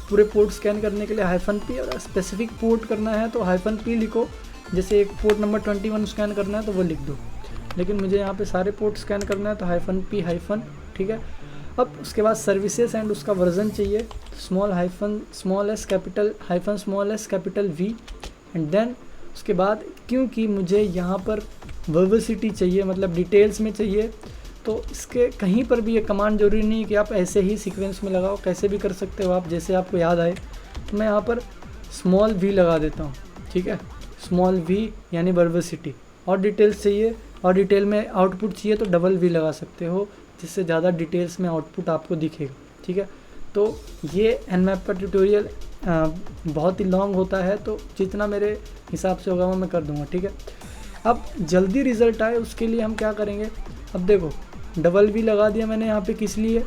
पूरे पोर्ट स्कैन करने के लिए -p, और स्पेसिफिक पोर्ट करना है तो -p लिखो। जैसे एक पोर्ट नंबर 21 स्कैन करना है तो वो लिख दो, लेकिन मुझे यहाँ पे सारे पोर्ट स्कैन करना है तो -p, ठीक है। अब उसके बाद सर्विसेज एंड उसका वर्जन चाहिए, small s capital V। And then उसके बाद क्योंकि मुझे यहाँ पर वर्बसिटी चाहिए, मतलब डिटेल्स में चाहिए, तो इसके कहीं पर भी ये कमांड ज़रूरी नहीं है कि आप ऐसे ही सीक्वेंस में लगाओ, कैसे भी कर सकते हो आप, जैसे आपको याद आए। तो मैं यहाँ पर स्मॉल v लगा देता हूँ, ठीक है, स्मॉल v यानी वर्बसिटी। और डिटेल्स चाहिए और डिटेल में आउटपुट चाहिए तो $v लगा सकते हो, जिससे ज़्यादा डिटेल्स में आउटपुट आपको दिखेगा, ठीक है। तो ये nmap का ट्यूटोरियल बहुत ही लॉन्ग होता है, तो जितना मेरे हिसाब से होगा वो मैं कर दूँगा, ठीक है। अब जल्दी रिज़ल्ट आए उसके लिए हम क्या करेंगे, अब देखो $v लगा दिया मैंने यहाँ पे, किस लिए,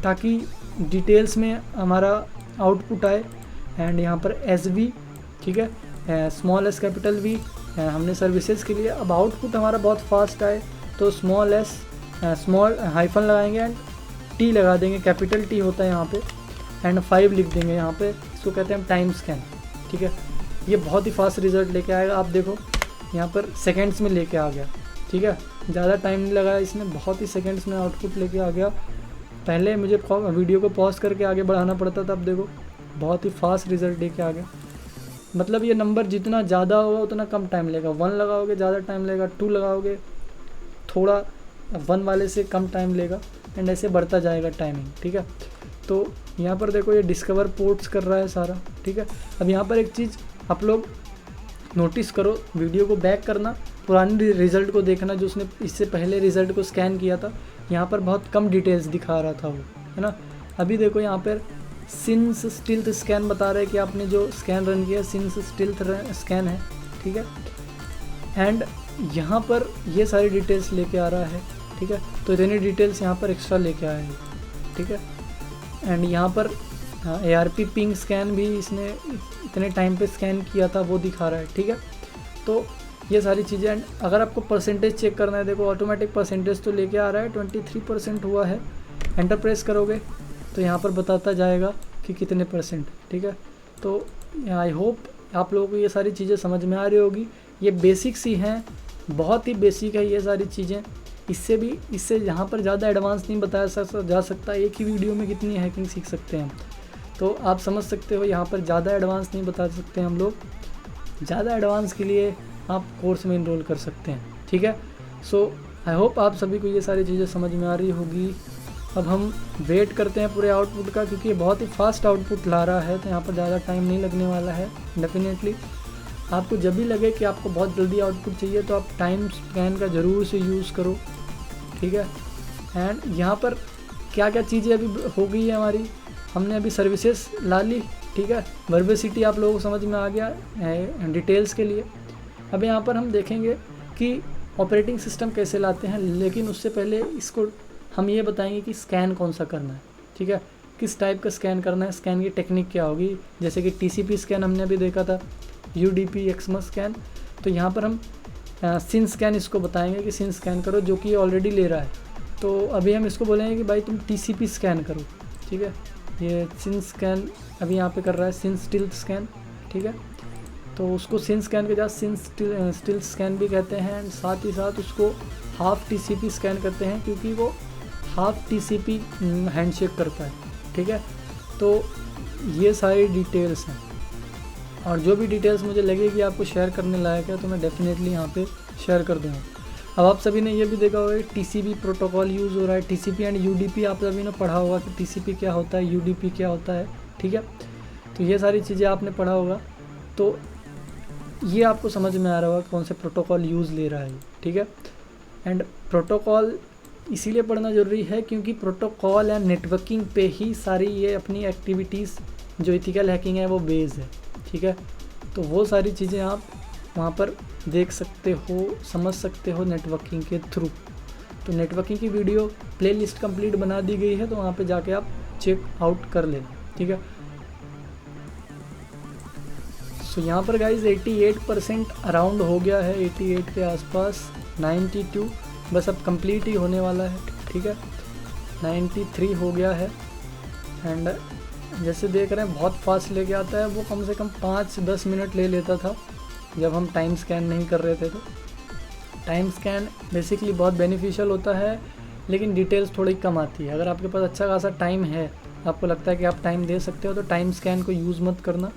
ताकि डिटेल्स में हमारा आउटपुट आए। एंड यहाँ पर SV, ठीक है, स्मॉल s कैपिटल V हमने सर्विसेज के लिए। अब आउटपुट हमारा बहुत फास्ट आए तो स्मॉल हाइफन लगाएंगे एंड T लगा देंगे, कैपिटल T होता है यहाँ पे, एंड 5 लिख देंगे यहाँ पे। इसको कहते हैं हम टाइम स्कैन, ठीक है। ये बहुत ही फास्ट रिज़ल्ट लेके आएगा। आप देखो यहाँ पर सेकेंड्स में लेके आ गया, ठीक है, ज़्यादा टाइम नहीं लगाया इसने, बहुत ही सेकंड्स में आउटपुट लेके आ गया। पहले मुझे वीडियो को पॉज करके आगे बढ़ाना पड़ता था, अब देखो बहुत ही फास्ट रिज़ल्ट लेके आ गया। मतलब ये नंबर जितना ज़्यादा होगा उतना कम टाइम लेगा, 1 लगाओगे ज़्यादा टाइम लेगा, 2 लगाओगे थोड़ा 1 वाले से कम टाइम लेगा, एंड ऐसे बढ़ता जाएगा टाइमिंग, ठीक है। तो यहाँ पर देखो ये डिस्कवर पोर्ट्स कर रहा है सारा, ठीक है। अब यहाँ पर एक चीज़ आप लोग नोटिस करो, वीडियो को बैक करना, पुरानी रिज़ल्ट को देखना जो उसने इससे पहले रिज़ल्ट को स्कैन किया था। यहाँ पर बहुत कम डिटेल्स दिखा रहा था वो, है ना। अभी देखो यहाँ पर सिंस स्टिल्थ स्कैन बता रहा है कि आपने जो स्कैन रन किया सिंस स्टिल्थ स्कैन है, ठीक है। एंड यहाँ पर ये सारी डिटेल्स लेके आ रहा है, ठीक है। तो इतनी डिटेल्स यहाँ पर एक्स्ट्रा लेके आएंगे, ठीक है। एंड यहाँ पर ARP पिंग स्कैन भी इसने इतने टाइम पे स्कैन किया था वो दिखा रहा है, ठीक है। तो ये सारी चीज़ें। एंड अगर आपको परसेंटेज चेक करना है, देखो ऑटोमेटिक परसेंटेज तो लेके आ रहा है, 23% हुआ है। एंटर प्रेस करोगे तो यहाँ पर बताता जाएगा कि कितने %, ठीक है। तो आई होप आप लोगों को ये सारी चीज़ें समझ में आ रही होगी। ये बेसिक्स ही हैं, बहुत ही बेसिक है ये सारी चीज़ें। इससे यहाँ पर ज़्यादा एडवांस नहीं बताया जा सकता। एक ही वीडियो में कितनी हैकिंग सीख सकते हैं हम, तो आप समझ सकते हो यहाँ पर ज़्यादा एडवांस नहीं बता सकते हम लोग। ज़्यादा एडवांस के लिए आप कोर्स में इनरोल कर सकते हैं, ठीक है। सो आई होप आप सभी को ये सारी चीज़ें समझ में आ रही होगी। अब हम वेट करते हैं पूरे आउटपुट का, क्योंकि ये बहुत ही फास्ट आउटपुट ला रहा है, तो यहाँ पर ज़्यादा टाइम नहीं लगने वाला है। डेफिनेटली आपको जब भी लगे कि आपको बहुत जल्दी आउटपुट चाहिए तो आप टाइम स्कैन का ज़रूर से यूज़ करो, ठीक है। एंड यहाँ पर क्या क्या चीज़ें अभी हो गई है हमारी, हमने अभी सर्विसेज ला ली, ठीक है। वर्बसिटी आप लोगों को समझ में आ गया है डिटेल्स के लिए। अब यहाँ पर हम देखेंगे कि ऑपरेटिंग सिस्टम कैसे लाते हैं, लेकिन उससे पहले इसको हम ये बताएंगे कि स्कैन कौन सा करना है, ठीक है, किस टाइप का स्कैन करना है, स्कैन की टेक्निक क्या होगी। जैसे कि TCP स्कैन हमने अभी देखा था, UDP XMS स्कैन। तो यहाँ पर हम सिन स्कैन इसको बताएंगे कि सिन स्कैन करो, जो कि ऑलरेडी ले रहा है। तो अभी हम इसको बोलेंगे कि भाई तुम TCP स्कैन करो, ठीक है। ये सिन स्कैन अभी यहाँ पे कर रहा है, सिन स्टिल्थ स्कैन, ठीक है। तो उसको सिन स्कैन के साथ सिन स्टिल्थ स्कैन भी कहते हैं। एंड साथ ही साथ उसको हाफ TCP स्कैन करते हैं, क्योंकि वो हाफ TCP हैंडशेक करता है, ठीक है। तो ये सारी डिटेल्स हैं, और जो भी डिटेल्स मुझे लगेगी आपको शेयर करने लायक है तो मैं डेफिनेटली यहाँ पे शेयर कर दूँगा। अब आप सभी ने ये भी देखा होगा TCP प्रोटोकॉल यूज़ हो रहा है, TCP एंड UDP आप सभी ने पढ़ा होगा कि TCP क्या होता है, UDP क्या होता है, ठीक है। तो ये सारी चीज़ें आपने पढ़ा होगा, तो ये आपको समझ में आ रहा होगा कौन से प्रोटोकॉल यूज़ ले रहा है, ठीक है। एंड प्रोटोकॉल इसीलिए पढ़ना ज़रूरी है क्योंकि प्रोटोकॉल एंड नेटवर्किंग पे ही सारी ये अपनी एक्टिविटीज़ जो इथिकल हैकिंग है वो बेस है, ठीक है। तो वो सारी चीज़ें आप वहाँ पर देख सकते हो, समझ सकते हो नेटवर्किंग के थ्रू। तो नेटवर्किंग की वीडियो प्लेलिस्ट कंप्लीट बना दी गई है, तो वहाँ पे जाके आप चेक आउट कर लेना, ठीक है। सो यहाँ पर गाइज 88% अराउंड हो गया है, 88 के आसपास, 92 बस अब कंप्लीट ही होने वाला है, ठीक है। 93 हो गया है। एंड जैसे देख रहे हैं बहुत फास्ट लेके आता है, वो कम से कम 5-10 मिनट ले लेता था जब हम टाइम स्कैन नहीं कर रहे थे। तो टाइम स्कैन बेसिकली बहुत बेनिफिशियल होता है, लेकिन डिटेल्स थोड़ी कम आती है। अगर आपके पास अच्छा खासा टाइम है, आपको लगता है कि आप टाइम दे सकते हो, तो टाइम स्कैन को यूज़ मत करना।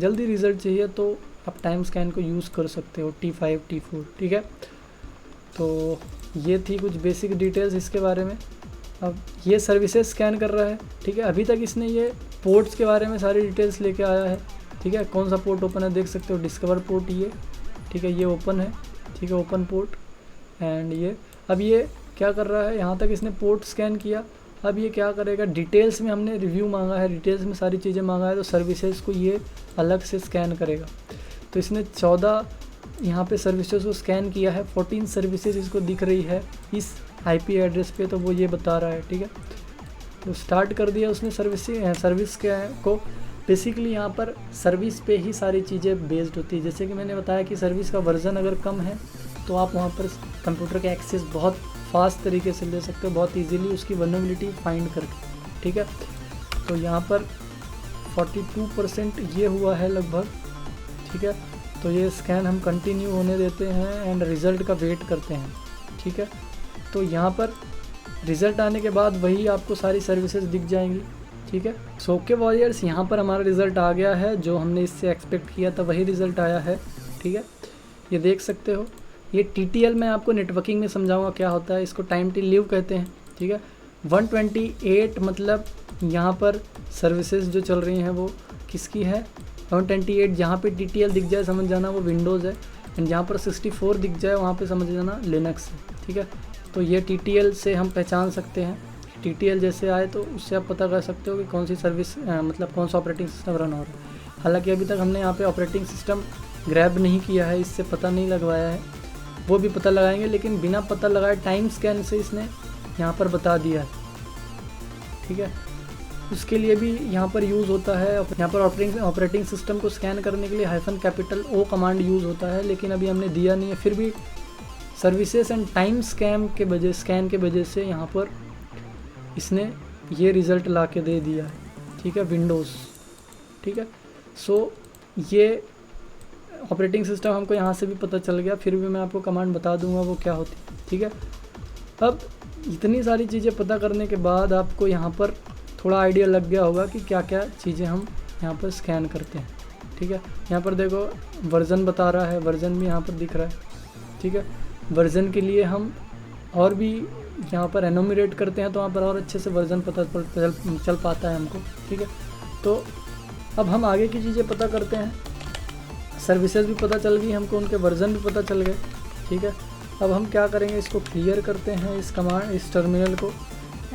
जल्दी रिज़ल्ट चाहिए तो आप टाइम स्कैन को यूज़ कर सकते हो, T5 T4, ठीक है। तो ये थी कुछ बेसिक डिटेल्स इसके बारे में। अब ये सर्विसेज स्कैन कर रहा है, ठीक है। अभी तक इसने ये पोर्ट्स के बारे में सारी डिटेल्स लेके आया है, ठीक है। कौन सा पोर्ट ओपन है देख सकते हो, डिस्कवर पोर्ट ये, ठीक है, ये ओपन है, ठीक है, ओपन पोर्ट। एंड ये अब ये क्या कर रहा है, यहाँ तक इसने पोर्ट स्कैन किया। अब ये क्या करेगा, डिटेल्स में हमने रिव्यू मांगा है, डिटेल्स में सारी चीज़ें मांगा है, तो सर्विसेज को ये अलग से स्कैन करेगा। तो इसने 14 यहाँ पे सर्विसेज को स्कैन किया है, 14 सर्विसेज इसको दिख रही है इस IP एड्रेस पे, तो वो ये बता रहा है, ठीक है। तो स्टार्ट कर दिया उसने सर्विस के को। बेसिकली यहाँ पर सर्विस पे ही सारी चीज़ें बेस्ड होती है। जैसे कि मैंने बताया कि सर्विस का वर्जन अगर कम है तो आप वहाँ पर कंप्यूटर का एक्सेस बहुत फास्ट तरीके से ले सकते हो, बहुत इजीली उसकी वल्नरेबिलिटी फाइंड करके, ठीक है। तो यहाँ पर 42% ये हुआ है लगभग, ठीक है। तो ये स्कैन हम कंटिन्यू होने देते हैं एंड रिज़ल्ट का वेट करते हैं, ठीक है। तो यहाँ पर रिज़ल्ट आने के बाद वही आपको सारी सर्विसेज दिख जाएंगी, ठीक है। सो ओके वॉरियर्स, यहाँ पर हमारा रिज़ल्ट आ गया है, जो हमने इससे एक्सपेक्ट किया था वही रिज़ल्ट आया है, ठीक है। ये देख सकते हो, ये TTL मैं आपको नेटवर्किंग में समझाऊंगा क्या होता है। इसको टाइम टिल लीव कहते हैं, ठीक है। 128 मतलब यहाँ पर सर्विसेज जो चल रही हैं वो किसकी है, 128 जहाँ पे TTL दिख जाए समझ जाना वो विंडोज़ है, एंड जहाँ पर 64 दिख जाए वहाँ पे समझ जाना लिनक्स है, ठीक है। तो ये TTL से हम पहचान सकते हैं, TTL जैसे आए तो उससे आप पता कर सकते हो कि कौन सी सर्विस मतलब कौन सा ऑपरेटिंग सिस्टम रन हो रहा है। हालांकि अभी तक हमने यहाँ पे ऑपरेटिंग सिस्टम ग्रैब नहीं किया है, इससे पता नहीं लगवाया है, वो भी पता लगाएंगे, लेकिन बिना पता लगाए टाइम स्कैन से इसने यहाँ पर बता दिया है, ठीक है। उसके लिए भी यहाँ पर यूज़ होता है, यहाँ पर ऑपरेटिंग सिस्टम को स्कैन करने के लिए -O कमांड यूज़ होता है, लेकिन अभी हमने दिया नहीं है। फिर भी सर्विसेज एंड टाइम स्कैन के वजह से यहाँ पर इसने ये रिज़ल्ट ला के दे दिया है, ठीक है, विंडोज़, ठीक है। सो ये ऑपरेटिंग सिस्टम हमको यहाँ से भी पता चल गया, फिर भी मैं आपको कमांड बता दूंगा वो क्या होती है, ठीक है। अब इतनी सारी चीज़ें पता करने के बाद आपको यहाँ पर थोड़ा आइडिया लग गया होगा कि क्या क्या चीज़ें हम यहाँ पर स्कैन करते हैं, ठीक है। यहाँ पर देखो वर्जन बता रहा है, वर्जन भी यहाँ पर दिख रहा है, ठीक है। वर्जन के लिए हम और भी यहाँ पर एनोमिरेट करते हैं तो वहाँ पर और अच्छे से वर्जन पता चल पाता है हमको, ठीक है। तो अब हम आगे की चीज़ें पता करते हैं। सर्विसेज भी पता चल गई हमको, उनके वर्जन भी पता चल गए, ठीक है। अब हम क्या करेंगे, इसको क्लियर करते हैं इस टर्मिनल को,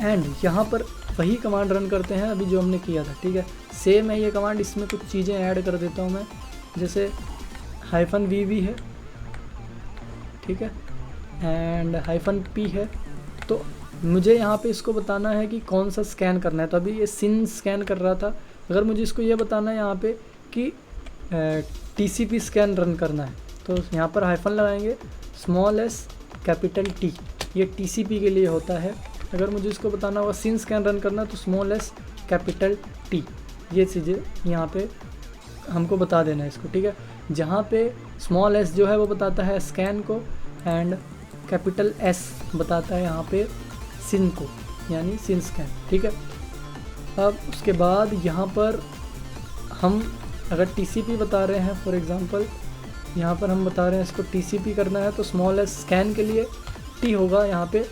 एंड यहाँ पर वही कमांड रन करते हैं अभी जो हमने किया था, ठीक है। सेम है ये कमांड, इसमें कुछ चीज़ें ऐड कर देता हूँ मैं, जैसे -VV है, ठीक है, एंड -P है। तो मुझे यहाँ पे इसको बताना है कि कौन सा स्कैन करना है। तो अभी ये सिन स्कैन कर रहा था, अगर मुझे इसको ये बताना है यहाँ पे कि TCP स्कैन रन करना है, तो यहाँ पर हाइफन लगाएंगे, s T, ये TCP के लिए होता है। अगर मुझे इसको बताना होगा सिन स्कैन रन करना तो s T, ये चीज़ें यहाँ पे हमको बता देना है इसको, ठीक है। जहाँ पे s जो है वो बताता है स्कैन को, एंड S बताता है यहाँ पे सिन को, यानी सिन स्कैन, ठीक है। अब उसके बाद यहाँ पर हम अगर TCP बता रहे हैं, फॉर एग्ज़ाम्पल यहाँ पर हम बता रहे हैं इसको TCP करना है, तो s स्कैन के लिए T होगा यहाँ पे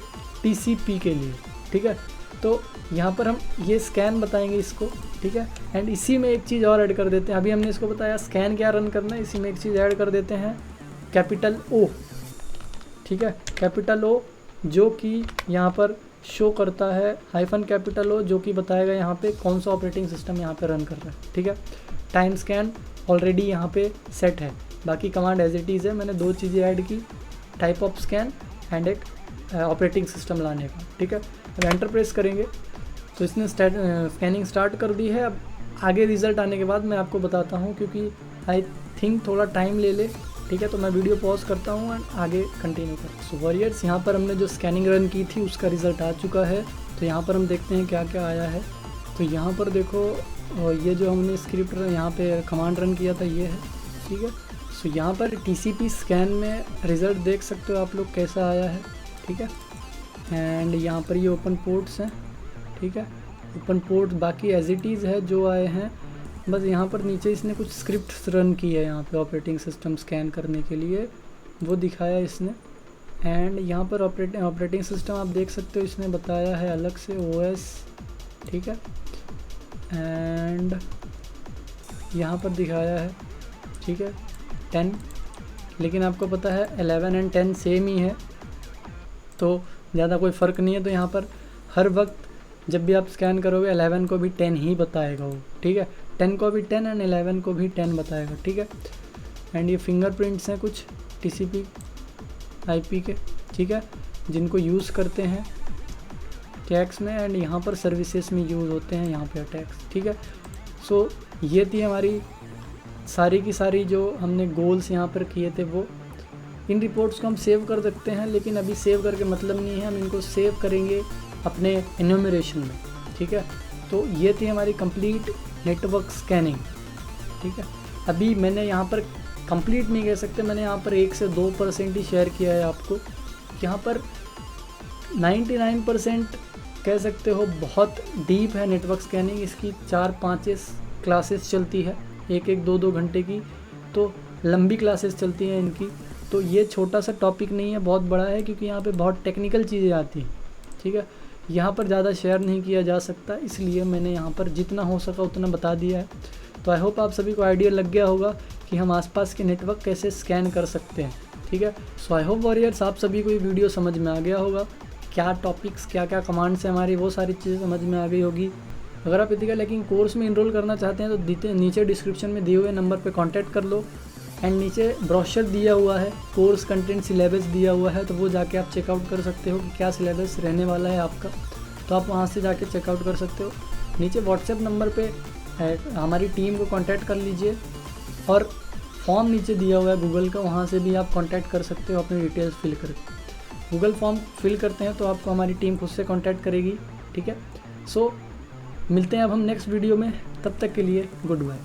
TCP के लिए, ठीक है। तो यहाँ पर हम ये स्कैन बताएंगे इसको, ठीक है। एंड इसी में एक चीज़ और ऐड कर देते हैं, अभी हमने इसको बताया स्कैन क्या रन करना है, इसी में एक चीज़ ऐड कर देते हैं कैपिटल O, ठीक है, कैपिटल O जो कि यहाँ पर शो करता है हाइफन कैपिटल O जो कि बताएगा यहाँ पे कौन सा ऑपरेटिंग सिस्टम यहाँ पे रन कर रहा है, ठीक है। टाइम स्कैन ऑलरेडी यहाँ पे सेट है, बाकी कमांड एज इट इज़ है, मैंने 2 चीज़ें ऐड की, टाइप ऑफ स्कैन एंड एक ऑपरेटिंग सिस्टम लाने का, ठीक है। अब एंटर प्रेस करेंगे तो इसने स्कैनिंग स्टार्ट कर दी है। अब आगे रिज़ल्ट आने के बाद मैं आपको बताता हूँ, क्योंकि आई थिंक थोड़ा टाइम ले ले, ठीक है। तो मैं वीडियो पॉज करता हूँ एंड आगे कंटिन्यू करता हूँ। सो वॉरियर्स, यहाँ पर हमने जो स्कैनिंग रन की थी उसका रिज़ल्ट आ चुका है। तो यहाँ पर हम देखते हैं क्या क्या आया है। तो यहाँ पर देखो ये जो हमने स्क्रिप्ट यहाँ पे कमांड रन किया था ये है, ठीक है। सो यहाँ पर TCP स्कैन में रिज़ल्ट देख सकते हो आप लोग कैसा आया है, ठीक है। एंड यहाँ पर ये ओपन पोर्ट्स हैं, ठीक है, ओपन पोर्ट बाकी एज इट इज़ है जो आए हैं, बस यहाँ पर नीचे इसने कुछ स्क्रिप्ट रन की है यहाँ पे ऑपरेटिंग सिस्टम स्कैन करने के लिए, वो दिखाया इसने। एंड यहाँ पर ऑपरेटिंग सिस्टम आप देख सकते हो इसने बताया है अलग से OS, ठीक है। एंड यहाँ पर दिखाया है, ठीक है, 10, लेकिन आपको पता है 11 एंड 10 सेम ही है, तो ज़्यादा कोई फ़र्क नहीं है। तो यहाँ पर हर वक्त जब भी आप स्कैन करोगे 11 को भी 10 ही बताएगा वो, ठीक है, 10 को भी 10 एंड 11 को भी 10 बताएगा, ठीक है। एंड ये फिंगरप्रिंट्स हैं कुछ TCP IP के, ठीक है, जिनको यूज़ करते हैं टैग्स में एंड यहाँ पर सर्विसेज में यूज़ होते हैं यहाँ पे टैग्स, ठीक है। सो ये थी हमारी सारी की सारी जो हमने गोल्स यहाँ पर किए थे वो। इन रिपोर्ट्स को हम सेव कर सकते हैं, लेकिन अभी सेव करके मतलब नहीं है, हम इनको सेव करेंगे अपने इन्यूमरेशन में, ठीक है। तो ये थी हमारी कंप्लीट नेटवर्क स्कैनिंग, ठीक है। अभी मैंने यहाँ पर कंप्लीट नहीं कह सकते, मैंने यहाँ पर 1 से 2% ही शेयर किया है आपको। यहाँ पर 99% कह सकते हो बहुत डीप है नेटवर्क स्कैनिंग। इसकी 4-5 क्लासेस चलती है, 1-1, 2-2 घंटे की, तो लंबी क्लासेस चलती हैं इनकी। तो ये छोटा सा टॉपिक नहीं है, बहुत बड़ा है, क्योंकि यहाँ पे बहुत टेक्निकल चीज़ें आती हैं, ठीक है। यहाँ पर ज़्यादा शेयर नहीं किया जा सकता, इसलिए मैंने यहाँ पर जितना हो सका उतना बता दिया है। तो आई होप आप सभी को आइडिया लग गया होगा कि हम आसपास के नेटवर्क कैसे स्कैन कर सकते हैं, ठीक है। सो आई होप वॉरियर्स आप सभी को ये वीडियो समझ में आ गया होगा, क्या टॉपिक्स क्या क्या कमांड्स हैं हमारी, वो सारी चीज़ें समझ में आ गई होगी। अगर आप इथिकल हैकिंग कोर्स में इनरोल करना चाहते हैं तो नीचे डिस्क्रिप्शन में दिए हुए नंबर पर कॉन्टैक्ट कर लो। एंड नीचे ब्रोशर दिया हुआ है, कोर्स कंटेंट सिलेबस दिया हुआ है, तो वो जाके आप चेकआउट कर सकते हो कि क्या सिलेबस रहने वाला है आपका, तो आप वहाँ से जाके चेकआउट कर सकते हो। नीचे व्हाट्सएप नंबर पे हमारी टीम को कांटेक्ट कर लीजिए, और फॉर्म नीचे दिया हुआ है गूगल का, वहाँ से भी आप कांटेक्ट कर सकते हो अपनी डिटेल्स फिल करके। गूगल फॉर्म फिल करते हैं तो आपको हमारी टीम खुद से कांटेक्ट करेगी, ठीक है। सो मिलते हैं अब हम नेक्स्ट वीडियो में, तब तक के लिए गुड बाय।